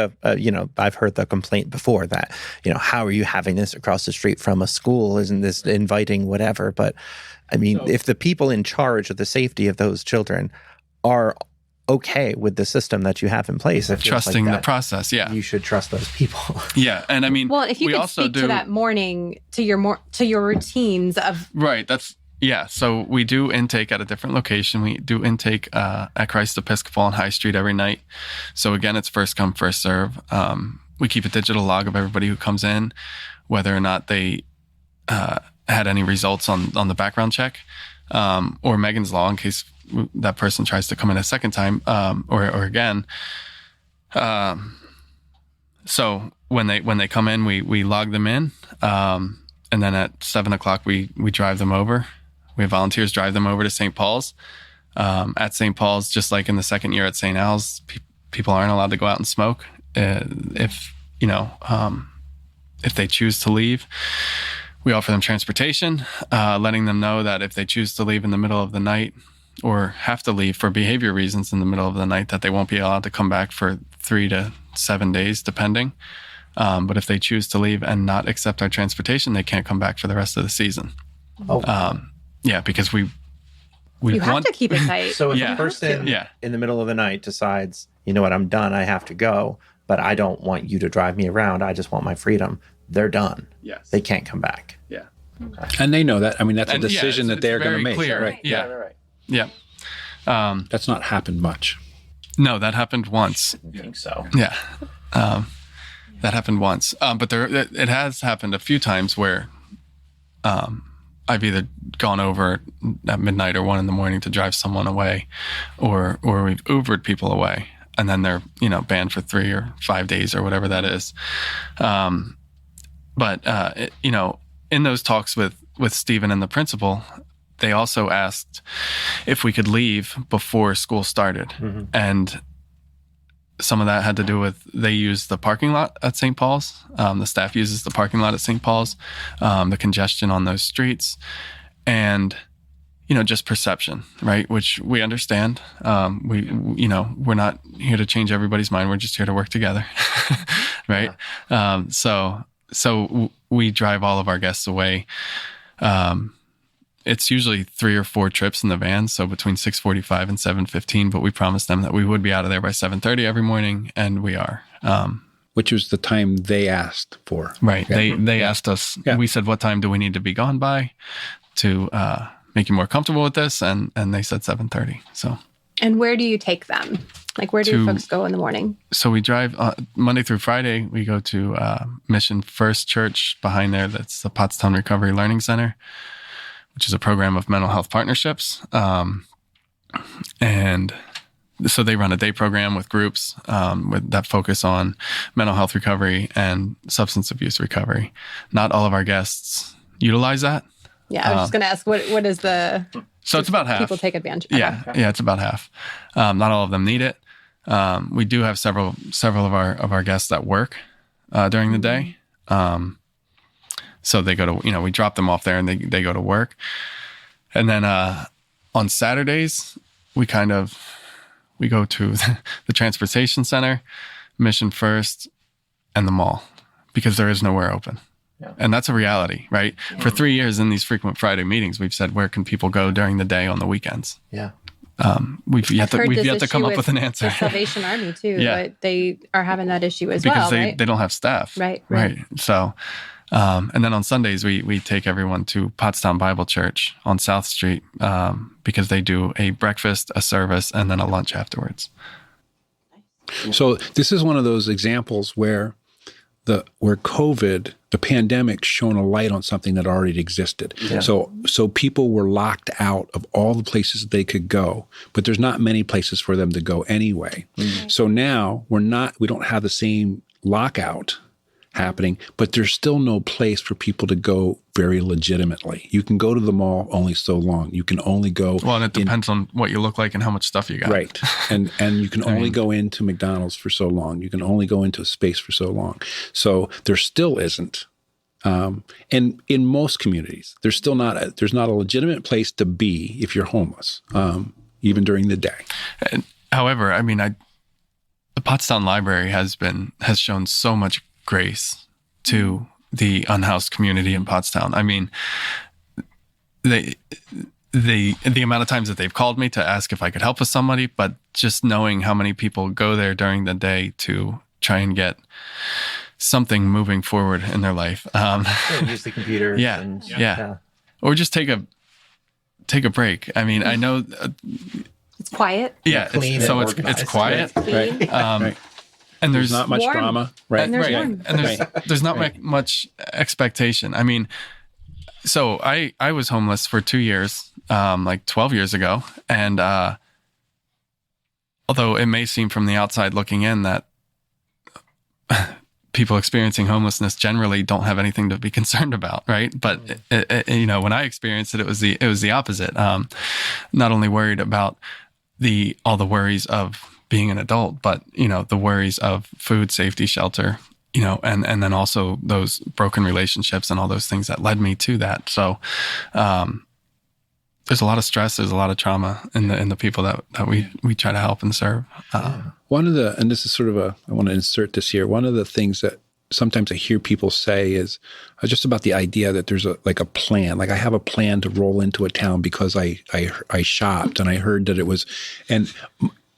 I've heard the complaint before that, how are you having this across the street from a school? Isn't this inviting whatever? But I mean, if the people in charge of the safety of those children are okay with the system that you have in place, trusting the process, you should trust those people. Yeah, and I mean, well, if you could speak to that morning, to your routines of right. So we do intake at a different location. We do intake at Christ Episcopal on High Street every night. So again, it's first come, first serve. We keep a digital log of everybody who comes in, whether or not they had any results on the background check, or Megan's Law in case that person tries to come in a second time, or again. So when they come in, we log them in, and then at 7:00 we drive them over. We have volunteers drive them over to St. Paul's. At St. Paul's, just like in the second year at St. Al's, people aren't allowed to go out and smoke. If they choose to leave, we offer them transportation, letting them know that if they choose to leave in the middle of the night or have to leave for behavior reasons in the middle of the night, that they won't be allowed to come back for 3 to 7 days, depending. But if they choose to leave and not accept our transportation, they can't come back for the rest of the season. Because we have to keep it tight. So if a person in the middle of the night decides, you know what, I'm done, I have to go, but I don't want you to drive me around, I just want my freedom, they're done. Yes. They can't come back. Yeah. Okay. And they know that. I mean, that's a decision that they're going to make. Clear. Right? Yeah. Right. Yeah. That's not happened much. No, that happened once. I think so. Yeah. That happened once. But it has happened a few times where I've either gone over at midnight or 1 a.m. to drive someone away, or we've Ubered people away, and then they're banned for 3 or 5 days or whatever that is. In those talks with Stephen and the principal, they also asked if we could leave before school started, and some of that had to do with they use the parking lot at St. Paul's. The staff uses the parking lot at St. Paul's, the congestion on those streets, and just perception, right? Which we understand. We're not here to change everybody's mind. We're just here to work together, right? Yeah. So we drive all of our guests away. It's usually 3 or 4 trips in the van, so between 6:45 and 7:15. But we promised them that we would be out of there by 7:30 every morning, and we are. Which was the time they asked for. Right. Yeah. They asked us. Yeah. We said, "What time do we need to be gone by to make you more comfortable with this?" And they said 7:30. So. And where do you take them? Like, where do folks go in the morning? So we drive Monday through Friday. We go to Mission First Church behind there. That's the Pottstown Recovery Learning Center, which is a program of mental health partnerships. And so they run a day program with groups that focus on mental health recovery and substance abuse recovery. Not all of our guests utilize that. Yeah, I was just going to ask, what is the... So it's about half. People take advantage. Yeah, okay. Yeah, it's about half. Not all of them need it. We do have several of our guests that work during the day. So they go to, we drop them off there and they go to work. And then on Saturdays, we go to the transportation center, Mission First, and the mall, because there is nowhere open. Yeah. And that's a reality, right? Yeah. For 3 years in these frequent Friday meetings, we've said, where can people go during the day on the weekends? Yeah. We've yet to come up with an answer. The Salvation Army too, but they are having that issue as because well, right? they don't have staff. Right. So, And then on Sundays, we take everyone to Pottstown Bible Church on South Street because they do a breakfast, a service, and then a lunch afterwards. So this is one of those examples where COVID, the pandemic, shone a light on something that already existed. Yeah. So people were locked out of all the places they could go, but there's not many places for them to go anyway. Mm-hmm. So now we don't have the same lockout happening, but there's still no place for people to go very legitimately. You can go to the mall only so long. You can only go. Well, and it depends on what you look like and how much stuff you got. Right. And you can only go into McDonald's for so long. You can only go into a space for so long. So there still isn't. And in most communities, there's not a legitimate place to be if you're homeless, even during the day. However, I mean, the Pottstown Library has shown so much grace to the unhoused community in Pottstown. I mean, the amount of times that they've called me to ask if I could help with somebody, but just knowing how many people go there during the day to try and get something moving forward in their life. Use the computer. Yeah. Or just take a break. I mean, I know it's quiet. Yeah. It's quiet. Right. Right. And there's not much drama, right? And there's not much expectation. I mean, so I was homeless for 2 years, like 12 years ago, and although it may seem from the outside looking in that people experiencing homelessness generally don't have anything to be concerned about, right? But when I experienced it, it was the opposite. Not only worried about all the worries of being an adult, but, the worries of food, safety, shelter, and then also those broken relationships and all those things that led me to that. So, there's a lot of stress, there's a lot of trauma in the people that we try to help and serve. And this is sort of I want to insert this here. One of the things that sometimes I hear people say is just about the idea that there's a plan. Like I have a plan to roll into a town because I shopped and I heard that it was, and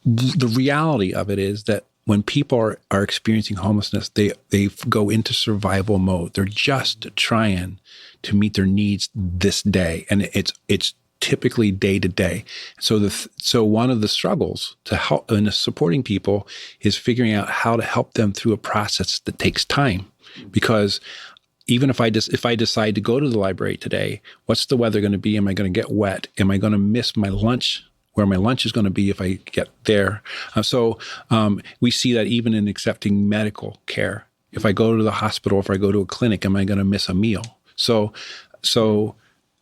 the reality of it is that when people are experiencing homelessness, they go into survival mode. They're just trying to meet their needs this day, and it's typically day to day. So one of the struggles to help in supporting people is figuring out how to help them through a process that takes time, because even if I decide to go to the library today, what's the weather going to be? Am I going to get wet? Am I going to miss my lunch? Where my lunch is going to be if I get there. So we see that even in accepting medical care. If I go to the hospital, if I go to a clinic, am I going to miss a meal? So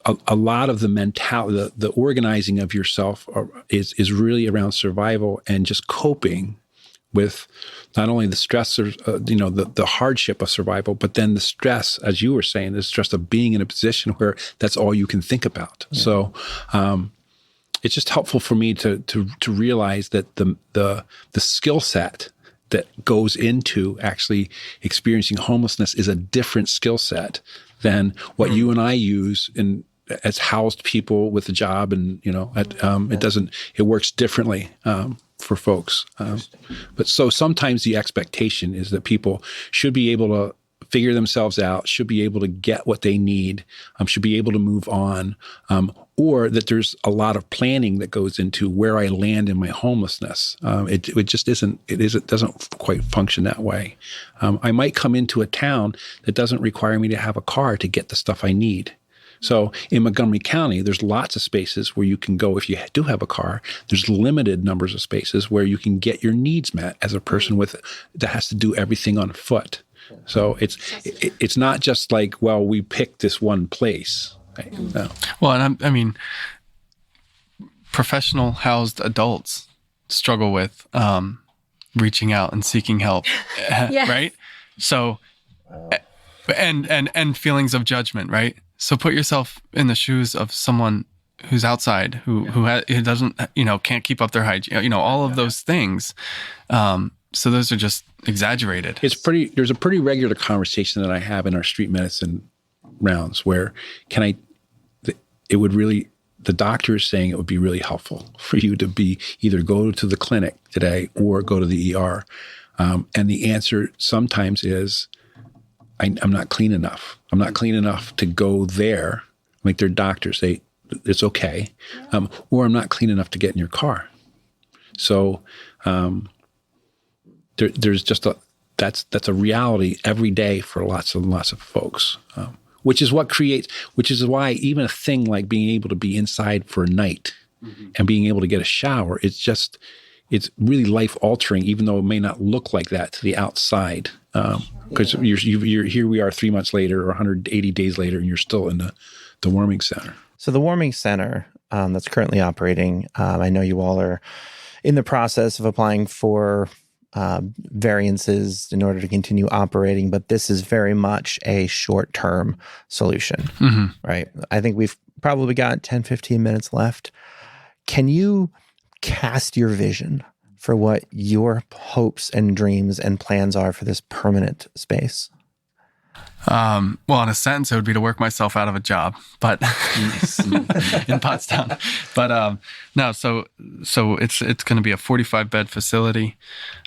a lot of the mentality, the organizing of yourself is really around survival and just coping with not only the stressors, the hardship of survival, but then the stress, as you were saying, the stress of being in a position where that's all you can think about. Yeah. So, it's just helpful for me to realize that the skill set that goes into actually experiencing homelessness is a different skill set than what you and I use as housed people with a job, and it works differently for folks. But so sometimes the expectation is that people should be able to figure themselves out, should be able to get what they need, should be able to move on, or that there's a lot of planning that goes into where I land in my homelessness. It just isn't. It doesn't quite function that way. I might come into a town that doesn't require me to have a car to get the stuff I need. So in Montgomery County, there's lots of spaces where you can go if you do have a car. There's limited numbers of spaces where you can get your needs met as a person that has to do everything on foot. So it's not just like, well, we picked this one place. Right? No. Well, and I mean, professional housed adults struggle with reaching out and seeking help, yes. Right? So, and feelings of judgment, right? So put yourself in the shoes of someone who's outside, who doesn't, can't keep up their hygiene, all of those things. So those are just exaggerated. There's a pretty regular conversation that I have in our street medicine rounds where the doctor is saying it would be really helpful for you to either go to the clinic today or go to the ER. And the answer sometimes is, I'm not clean enough. I'm not clean enough to go there. Like they're doctors, it's okay. Or I'm not clean enough to get in your car. So there's just that's a reality every day for lots and lots of folks, which is why even a thing like being able to be inside for a night and being able to get a shower, it's really life altering, even though it may not look like that to the outside. Because you're here we are 3 months later or 180 days later, and you're still in the warming center. So the warming center that's currently operating, I know you all are in the process of applying for variances in order to continue operating, but this is very much a short-term solution, right? I think we've probably got 10, 15 minutes left. Can you cast your vision for what your hopes and dreams and plans are for this permanent space? Well, in a sentence, it would be to work myself out of a job, but in Pottstown. But no, so it's going to be a 45-bed facility,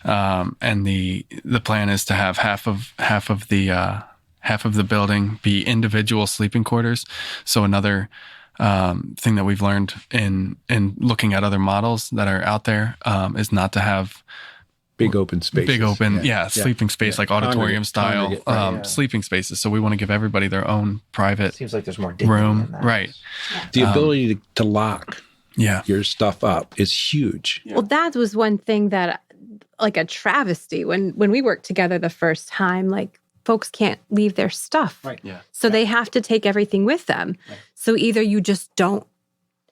and the plan is to have half of the building be individual sleeping quarters. So another thing that we've learned in looking at other models that are out there is not to have big open spaces. Sleeping space, like auditorium style sleeping spaces. So we want to give everybody their own private Seems like there's more dignity room. in that. Right. The ability to lock your stuff up is huge. Well, that was one thing that, like, a travesty when we worked together the first time. Like, folks can't leave their stuff. Right. Yeah. So they have to take everything with them. Right. So either you just don't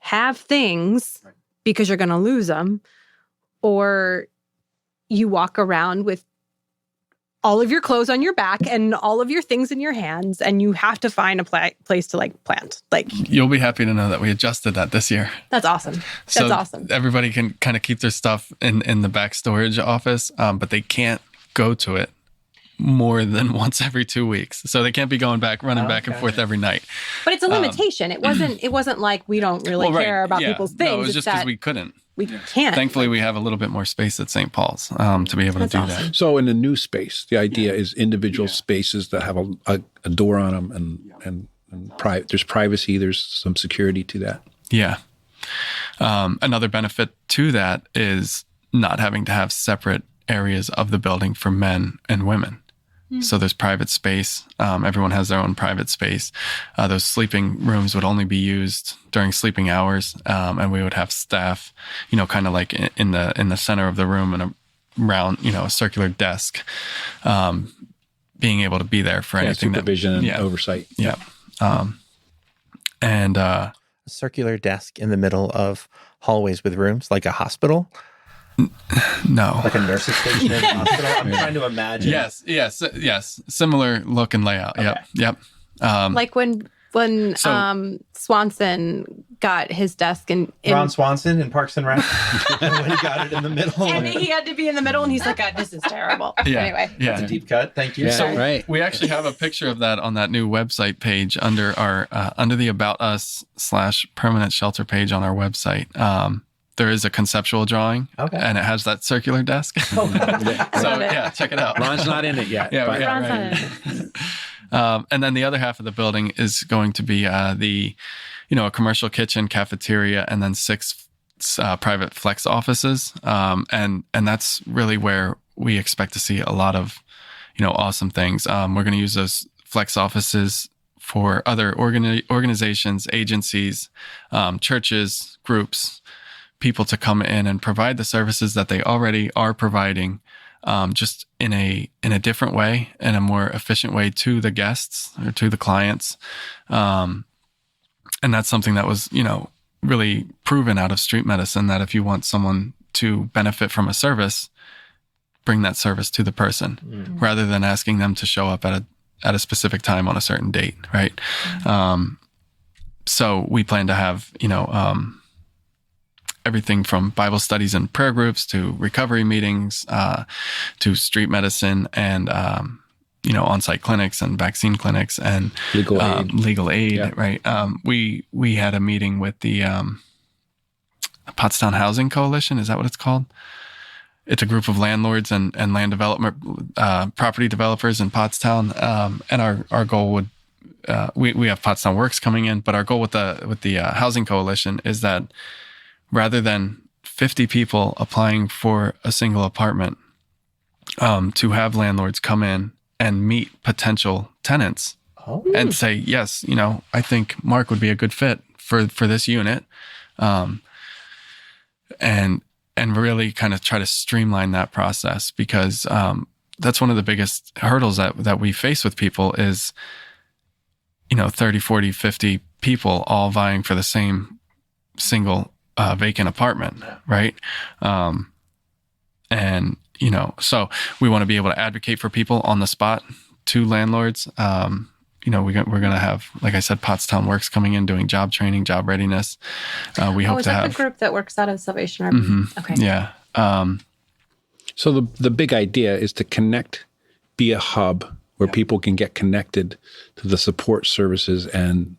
have things because you're going to lose them, or you walk around with all of your clothes on your back and all of your things in your hands, and you have to find a place to plant. Like, You'll be happy to know that we adjusted that this year. That's awesome. That's So awesome. everybody can kind of keep their stuff in the back storage office, but they can't go to it more than once every 2 weeks. So they can't be running back and forth every night. But it's a limitation. It wasn't like we don't really care about people's things. No, it was just because we couldn't. We can't. Thankfully, we have a little bit more space at St. Paul's to be able to do that. So in a new space, the idea is individual spaces that have a door on them and there's privacy, there's some security to that. Yeah. Another benefit to that is not having to have separate areas of the building for men and women. So there's private space. Everyone has their own private space. Those sleeping rooms would only be used during sleeping hours, and we would have staff, kind of like in the center of the room and around, a circular desk, being able to be there for anything. Supervision and oversight. Yeah. And A circular desk in the middle of hallways with rooms, like a hospital. no. Like a nurse's station in a hospital? I'm trying to imagine. Yes. Similar look and layout. Okay. Yep. Like when Swanson got his desk in Ron Swanson in Parks and Rec, when he got it in the middle. and he had to be in the middle, and he's like, God, this is terrible. Yeah. Anyway. Yeah. That's a deep cut. Thank you. Yeah, So right. we actually have a picture of that on that new website page under our under the About Us /permanent shelter page on our website. There is a conceptual drawing, and it has that circular desk. So check it out. Ron's not in it yet. Ron's not in it. And then the other half of the building is going to be a commercial kitchen, cafeteria, and then 6 private flex offices. And that's really where we expect to see a lot of, awesome things. We're going to use those flex offices for other organizations, agencies, churches, groups, people to come in and provide the services that they already are providing, just in a different way, in a more efficient way to the guests or to the clients. And that's something that was, really proven out of street medicine, that if you want someone to benefit from a service, bring that service to the person rather than asking them to show up at a specific time on a certain date. Right. So we plan to have, everything from Bible studies and prayer groups to recovery meetings, to street medicine and, on-site clinics and vaccine clinics and legal aid. Yeah. Right. We had a meeting with the Pottstown Housing Coalition. Is that what it's called? it's a group of landlords and land development, property developers in Pottstown. And our goal would, we have Pottstown Works coming in, but our goal with the housing coalition is that rather than 50 people applying for a single apartment, to have landlords come in and meet potential tenants and say, yes, I think Mark would be a good fit for this unit. And really kind of try to streamline that process, because that's one of the biggest hurdles that we face with people is, 30, 40, 50 people all vying for the same single vacant apartment, right? And, so we want to be able to advocate for people on the spot to landlords. We're going to have, like I said, Pottstown Works coming in doing job training, job readiness. We hope is to that have the group that works out of Salvation Army? Mm-hmm. Okay. Yeah. So the big idea is to connect, be a hub where people can get connected to the support services and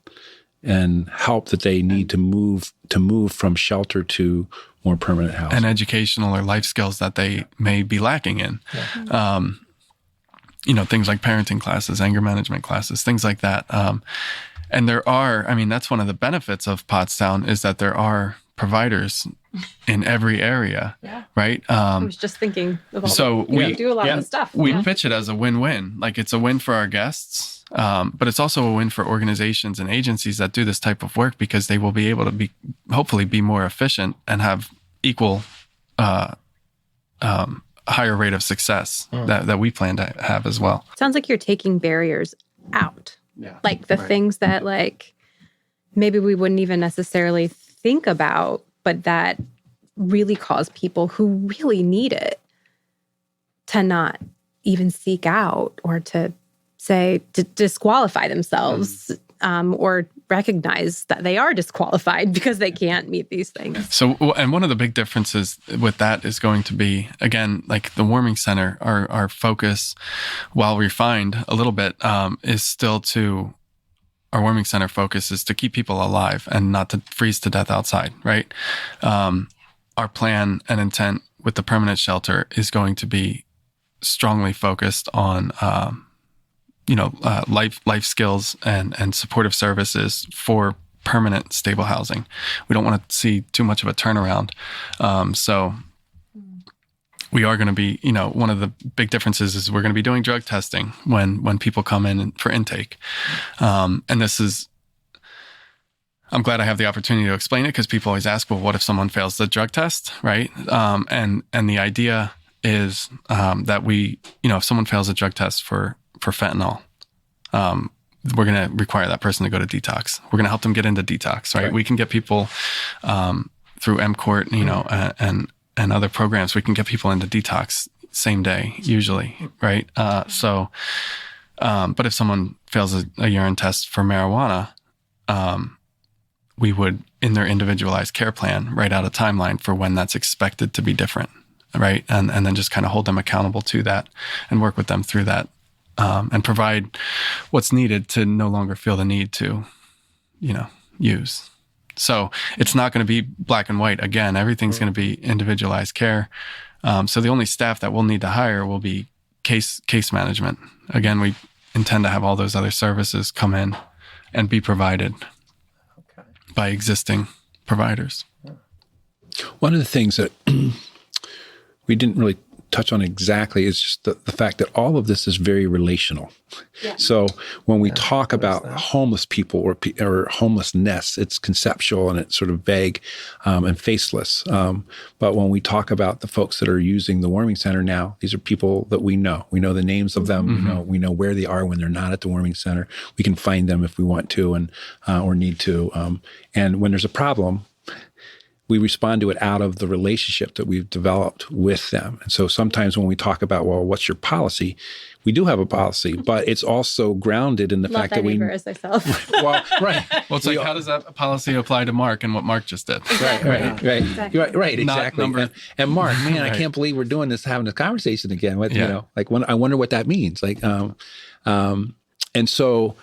help that they need to move from shelter to more permanent housing. And educational or life skills that they may be lacking in. Yeah. Things like parenting classes, anger management classes, things like that. And there are, that's one of the benefits of Pottstown is that there are providers in every area, right? I was just thinking of all we do a lot of the stuff. We pitch it as a win-win. Like, it's a win for our guests, but it's also a win for organizations and agencies that do this type of work, because they will be able to hopefully be more efficient and have equal higher rate of success that we plan to have as well. Sounds like you're taking barriers out. Yeah. Like the things that maybe we wouldn't even necessarily think about, but that really cause people who really need it to not even seek out, or to disqualify themselves, or recognize that they are disqualified because they can't meet these things. So, and one of the big differences with that is going to be, again, like the warming center, our focus, while refined a little bit, is still our warming center focus is to keep people alive and not to freeze to death outside, right? Our plan and intent with the permanent shelter is going to be strongly focused on life skills and supportive services for permanent stable housing. We don't want to see too much of a turnaround. So we are going to be, one of the big differences is we're going to be doing drug testing when people come in for intake. And this is, I'm glad I have the opportunity to explain it, because people always ask, well, what if someone fails the drug test, right? And the idea is that if someone fails a drug test for fentanyl, we're going to require that person to go to detox. We're going to help them get into detox, right? We can get people through MCORT, and other programs. We can get people into detox same day, usually, right? But if someone fails a urine test for marijuana, we would, in their individualized care plan, write out a timeline for when that's expected to be different, right? And then just kind of hold them accountable to that and work with them through that. And provide what's needed to no longer feel the need to, use. So it's not going to be black and white. Again, everything's going to be individualized care. So the only staff that we'll need to hire will be case management. Again, we intend to have all those other services come in and be provided by existing providers. One of the things that we didn't really touch on exactly is just the fact that all of this is very relational. Yeah. So when we talk about homeless people or homelessness, it's conceptual and it's sort of vague and faceless. But when we talk about the folks that are using the warming center now, these are people that we know. We know the names of them. Mm-hmm. We know where they are when they're not at the warming center. We can find them if we want to and or need to. And when there's a problem, we respond to it out of the relationship that we've developed with them. And so sometimes when we talk about, well, what's your policy? We do have a policy, but it's also grounded in the fact that we... Love as thyself. Well, right. Well, it's like, how does that policy apply to Mark and what Mark just did? Right, exactly. And Mark, man, I can't believe we're doing this, having this conversation again. I wonder what that means. And so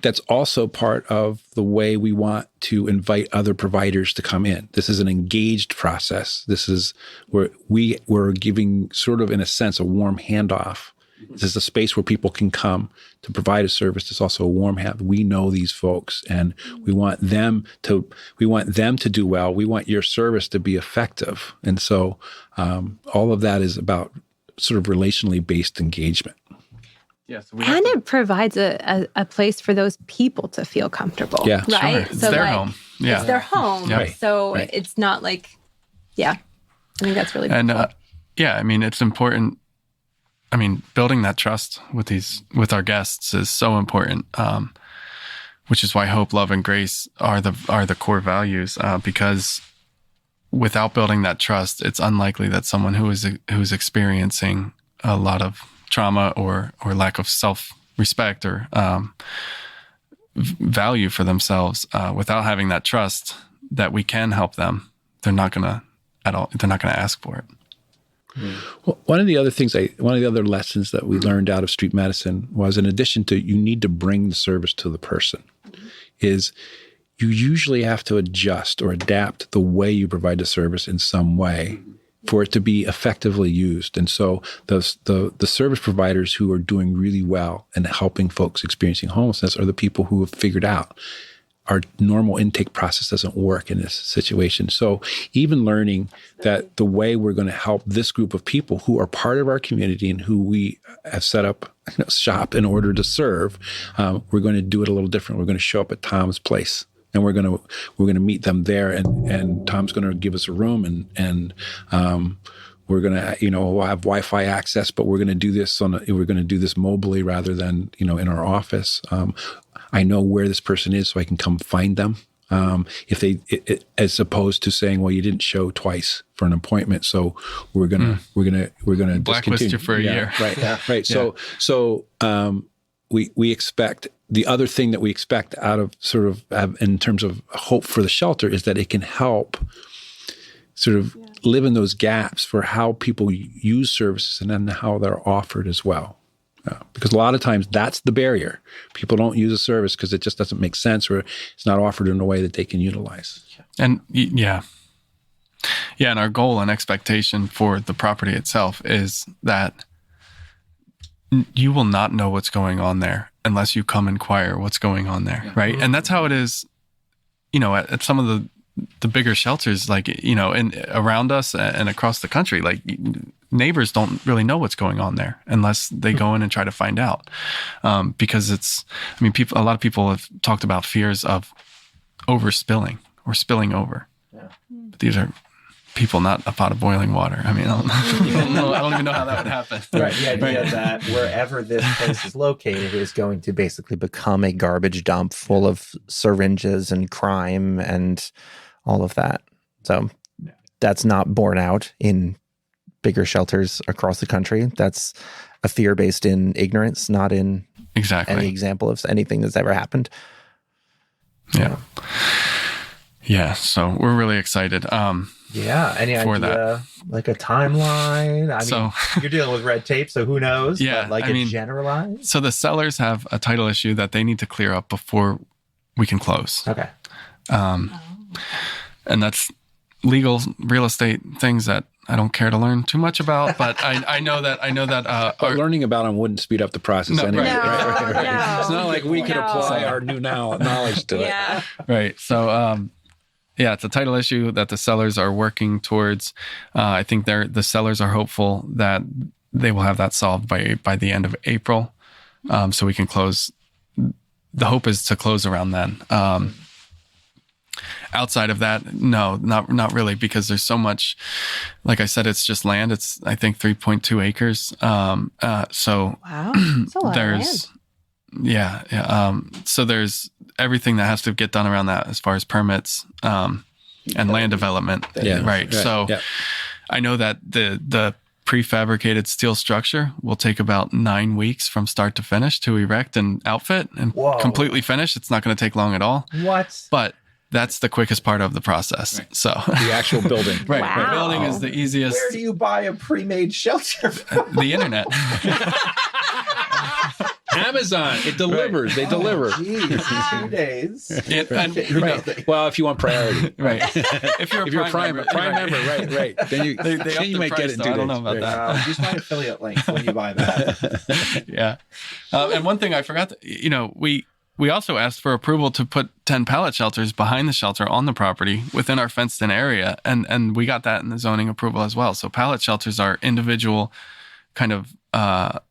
that's also part of the way we want to invite other providers to come in. This is an engaged process. This is where we're giving sort of, in a sense, a warm handoff. This is a space where people can come to provide a service. It's also a warm hand. We know these folks, and we want them to do well. We want your service to be effective. And so all of that is about sort of relationally based engagement. Yeah, so and it provides a place for those people to feel comfortable. Yeah, right. Sure. It's their home. Yeah, it's their home. Yeah. Right. So Right. it's not like, I think that's really and cool. I mean, it's important. I mean, building that trust with our guests is so important, which is why hope, love, and grace are the core values. Because without building that trust, it's unlikely that someone who's experiencing a lot of trauma or lack of self-respect or value for themselves, without having that trust that we can help them, they're not gonna ask for it. Well, one of the other lessons that we learned out of street medicine was, in addition to you need to bring the service to the person, is you usually have to adjust or adapt the way you provide the service in some way for it to be effectively used. And so the service providers who are doing really well and helping folks experiencing homelessness are the people who have figured out our normal intake process doesn't work in this situation. So even learning that the way we're going to help this group of people who are part of our community and who we have set up shop in order to serve, we're going to do it a little different. We're going to show up at Tom's place, and we're going to meet them there, and Tom's going to give us a room, and we're going to, we'll have Wi-Fi access, but we're going to do this mobily rather than, in our office. I know where this person is, so I can come find them. As opposed to saying, well, you didn't show twice for an appointment, so we're gonna blacklist you for a year. Right, right. Yeah. So we expect, the other thing that we expect out of sort of in terms of hope for the shelter is that it can help sort of live in those gaps for how people use services and then how they're offered as well. Because a lot of times that's the barrier. People don't use a service because it just doesn't make sense, or it's not offered in a way that they can utilize. And and our goal and expectation for the property itself is that you will not know what's going on there unless you come inquire what's going on there, right? And that's how it is, at some of the bigger shelters, like, around us and across the country, like neighbors don't really know what's going on there unless they go in and try to find out. Because a lot of people have talked about fears of overspilling or spilling over. Yeah. But these are people, not a pot of boiling water. I mean, I don't even know how that would happen. Right. The idea that wherever this place is located is going to basically become a garbage dump full of syringes and crime and all of that. So that's not borne out in bigger shelters across the country. That's a fear based in ignorance, not in any example of anything that's ever happened. Yeah. Yeah. So we're really excited. Any idea, that. Like a timeline? I mean, you're dealing with red tape, so who knows? Yeah. But generalized? So the sellers have a title issue that they need to clear up before we can close. Okay. And that's legal real estate things that I don't care to learn too much about, but I know that but learning about them wouldn't speed up the process anyway. Right. No. It's not like we could apply our new knowledge to it. Right. So it's a title issue that the sellers are working towards. I think the sellers are hopeful that they will have that solved by the end of April, so we can close. The hope is to close around then. Outside of that, no, not really, because there's so much. Like I said, it's just land. It's, I think, 3.2 acres. So wow, that's a lot there's of land. Yeah. So there's everything that has to get done around that as far as permits and land development. Right. So I know that the prefabricated steel structure will take about 9 weeks from start to finish to erect and outfit and completely finish. It's not going to take long at all. What? But that's the quickest part of the process. Right. So the actual building. Right. Wow. The building is the easiest. Where do you buy a pre-made shelter from? The internet. Amazon, it delivers. They deliver. Geez, 2 days. Right. Well, if you want priority. Right. If you're a prime member, right. Then you, they then you might get it in 2 days. I don't know about that. Use my affiliate link when you buy that. Yeah. And one thing I forgot, we also asked for approval to put 10 pallet shelters behind the shelter on the property within our fenced-in area, and we got that in the zoning approval as well. So pallet shelters are individual kind of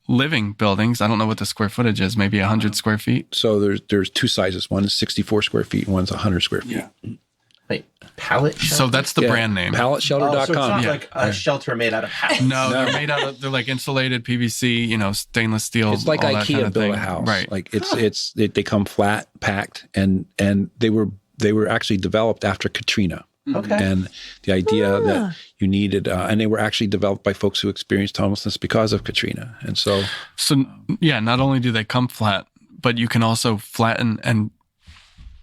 living buildings. I don't know what the square footage is, maybe 100 square feet. So there's 2 sizes. One is 64 square feet, and one's 100 square feet. Yeah. Wait, pallet shelter? So that's the brand name. Palletshelter.com. So it's not like a shelter made out of pallets. No, they're like insulated PVC, stainless steel. It's like IKEA kind of built thing. a house. Right. Like they come flat, packed, and they were actually developed after Katrina. Okay. And the idea that you needed, and they were actually developed by folks who experienced homelessness because of Katrina. And so yeah, not only do they come flat, but you can also flatten and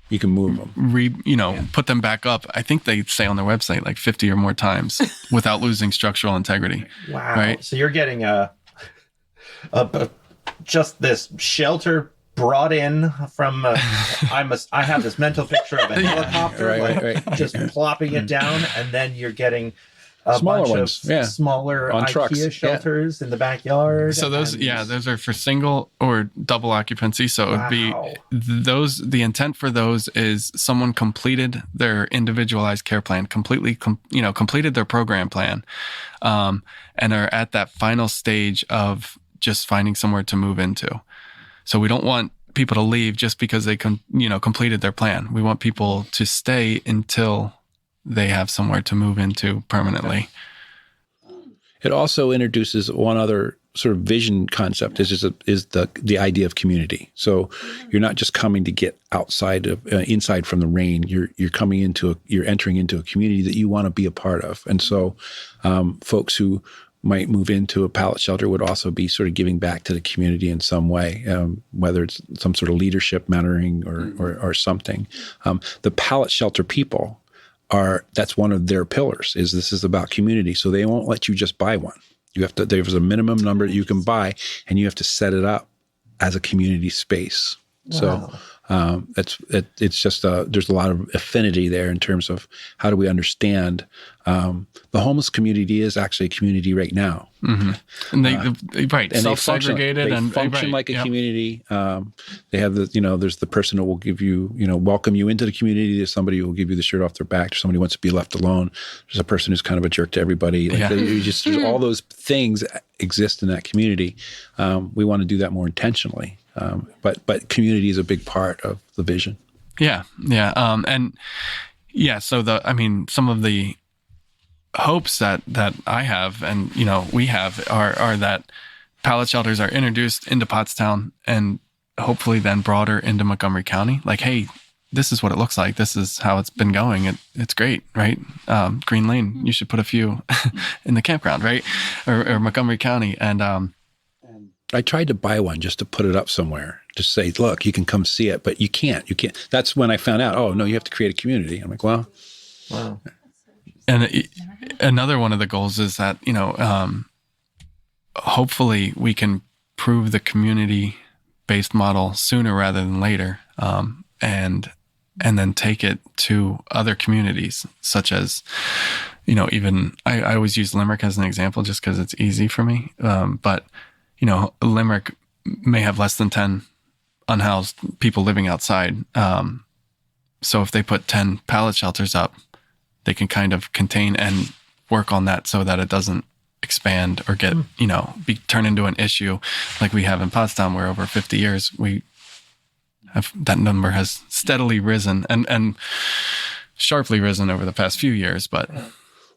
you can move them. put them back up. I think they say on their website like 50 or more times without losing structural integrity. Wow. Right? So you're getting just this shelter brought in from I have this mental picture of a helicopter just plopping it down, and then you're getting a Smaller bunch ones, of smaller on IKEA trucks. shelters in the backyard. So those are for single or double occupancy. So it would be the intent for those is someone completed their individualized care plan, completed their program plan, and are at that final stage of just finding somewhere to move into. So we don't want people to leave just because they completed their plan. We want people to stay until they have somewhere to move into permanently. It also introduces one other sort of vision concept is the idea of community. So you're not just coming to get inside from the rain. You're entering into a community that you want to be a part of. And so folks who might move into a pallet shelter would also be sort of giving back to the community in some way, whether it's some sort of leadership mentoring or something. The pallet shelter people that's one of their pillars. This is about community. So they won't let you just buy one. There's a minimum number that you can buy, and you have to set it up as a community space. Wow. So it's just there's a lot of affinity there in terms of how do we understand the homeless community is actually a community right now. Mm-hmm. And and self-segregated they function like a community. They have there's the person who will give you, welcome you into the community. There's somebody who will give you the shirt off their back. There's somebody who wants to be left alone. There's a person who's kind of a jerk to everybody. There's all those things exist in that community. We want to do that more intentionally. But community is a big part of the vision. Yeah. So some of the hopes that I have and we have are that pallet shelters are introduced into Pottstown and hopefully then broader into Montgomery County. Like, hey, this is what it looks like. This is how it's been going. It's great, right? Green Lane, you should put a few in the campground, right? Or Montgomery County. And I tried to buy one just to put it up somewhere, just say, look, you can come see it, but you can't. That's when I found out, oh, no, you have to create a community. I'm like, well. Wow. And another one of the goals is that, hopefully we can prove the community-based model sooner rather than later, and then take it to other communities, such as, even I always use Limerick as an example just because it's easy for me. But Limerick may have less than 10 unhoused people living outside. So if they put 10 pallet shelters up, they can kind of contain and work on that so that it doesn't expand or get, be turned into an issue like we have in Pottstown, where over 50 years that number has steadily risen and sharply risen over the past few years. But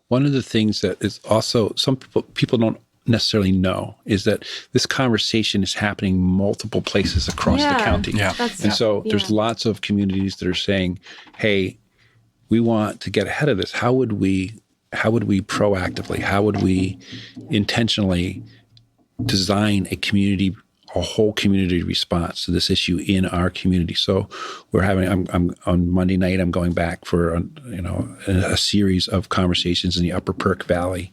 one of the things that is also some people don't necessarily know is that this conversation is happening multiple places across the county. Yeah. There's lots of communities that are saying, hey, we want to get ahead of this. How would we proactively, how would we intentionally design a whole community response to this issue in our community? So we're I'm on Monday night, I'm going back for a series of conversations in the Upper Perk Valley,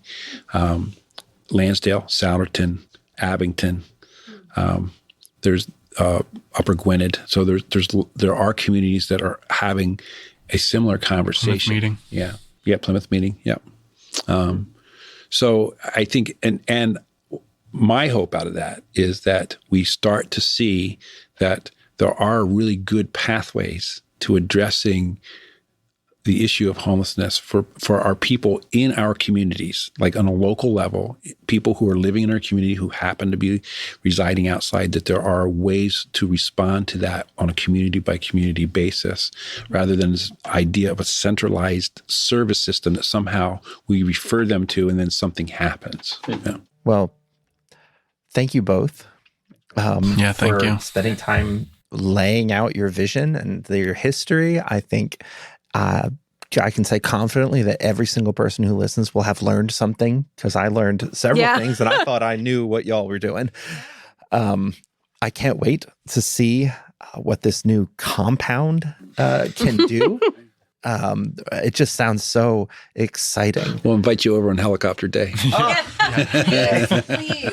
Lansdale, Sallerton, Abington. There's Upper Gwinnett. So there are communities that are having a similar conversation. Plymouth meeting. Yeah, Plymouth meeting. Yeah. So I think, and my hope out of that is that we start to see that there are really good pathways to addressing the issue of homelessness for our people in our communities, like on a local level, people who are living in our community who happen to be residing outside, that there are ways to respond to that on a community by community basis, rather than this idea of a centralized service system that somehow we refer them to and then something happens. Yeah. Well, thank you both. Thank for you. spending time laying out your vision and your history. I think I can say confidently that every single person who listens will have learned something, because I learned several things and I thought I knew what y'all were doing. I can't wait to see what this new compound can do. It just sounds so exciting. We'll invite you over on helicopter day. Yes, please.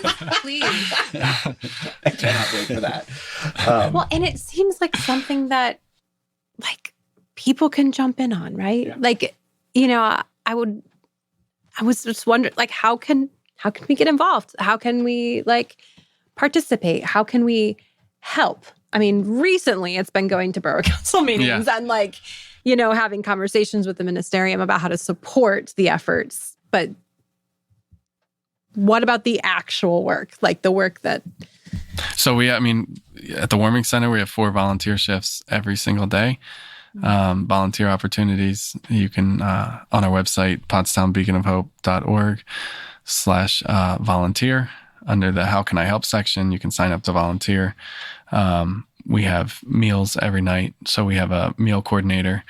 I cannot wait for that. Well, and it seems like something that, like, people can jump in on, right? Yeah. Like, I was just wondering, like, how can we get involved? How can we, like, participate? How can we help? I mean, recently it's been going to borough council meetings and, like, having conversations with the ministerium about how to support the efforts. But what about the actual work? Like the work that... So at the warming center, we have 4 volunteer shifts every single day. Volunteer opportunities. You can, on our website, pottstownbeaconofhope.org/volunteer, under the How Can I Help section, you can sign up to volunteer. We have meals every night. So we have a meal coordinator.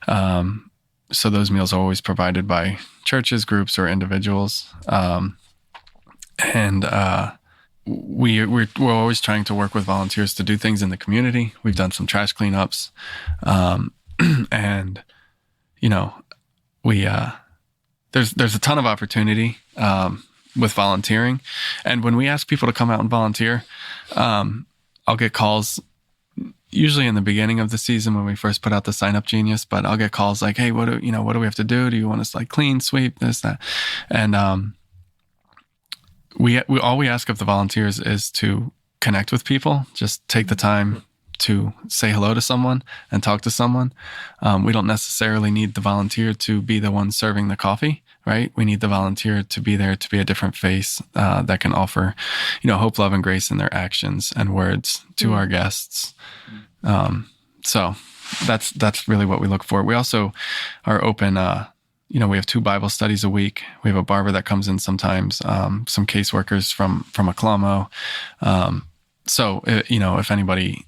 So those meals are always provided by churches, groups, or individuals. We're always trying to work with volunteers to do things in the community. We've done some trash cleanups. And there's a ton of opportunity, with volunteering. And when we ask people to come out and volunteer, I'll get calls usually in the beginning of the season when we first put out the Sign Up Genius, but I'll get calls like, hey, what do we have to do? Do you want us to, like, clean, sweep, this, that? And, we all we ask of the volunteers is to connect with people. Just take the time to say hello to someone and talk to someone. We don't necessarily need the volunteer to be the one serving the coffee, right? We need the volunteer to be there, to be a different face that can offer, hope, love, and grace in their actions and words to our guests. So that's really what we look for. We also are open. We have 2 Bible studies a week. We have a barber that comes in sometimes, some caseworkers from Aclamo. So, if anybody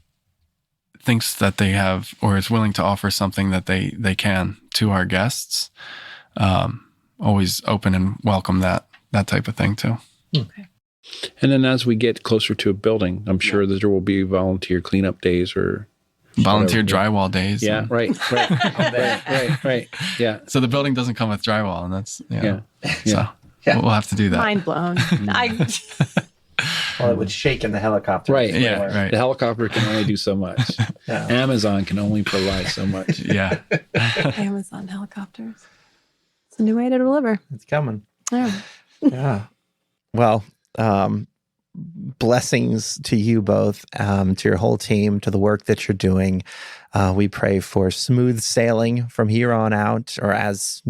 thinks that they have or is willing to offer something that they can to our guests, always open and welcome that type of thing too. Okay. And then as we get closer to a building, I'm sure that there will be volunteer cleanup days or volunteer drywall days. Yeah, right. Yeah. So the building doesn't come with drywall, and that's So we'll have to do that. Mind blown. Well, it would shake in the helicopter. Right. Yeah, right. The helicopter can only do so much. Yeah. Amazon can only provide so much. Yeah. Amazon helicopters. It's a new way to deliver. It's coming. Yeah. Yeah. Well, blessings to you both, to your whole team, to the work that you're doing. We pray for smooth sailing from here on out, or as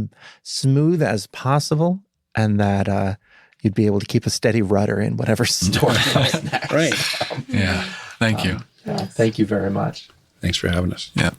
smooth as possible, and that you'd be able to keep a steady rudder in whatever storm comes next. Right. Yeah. Thank you. Thank you very much. Thanks for having us. Yeah.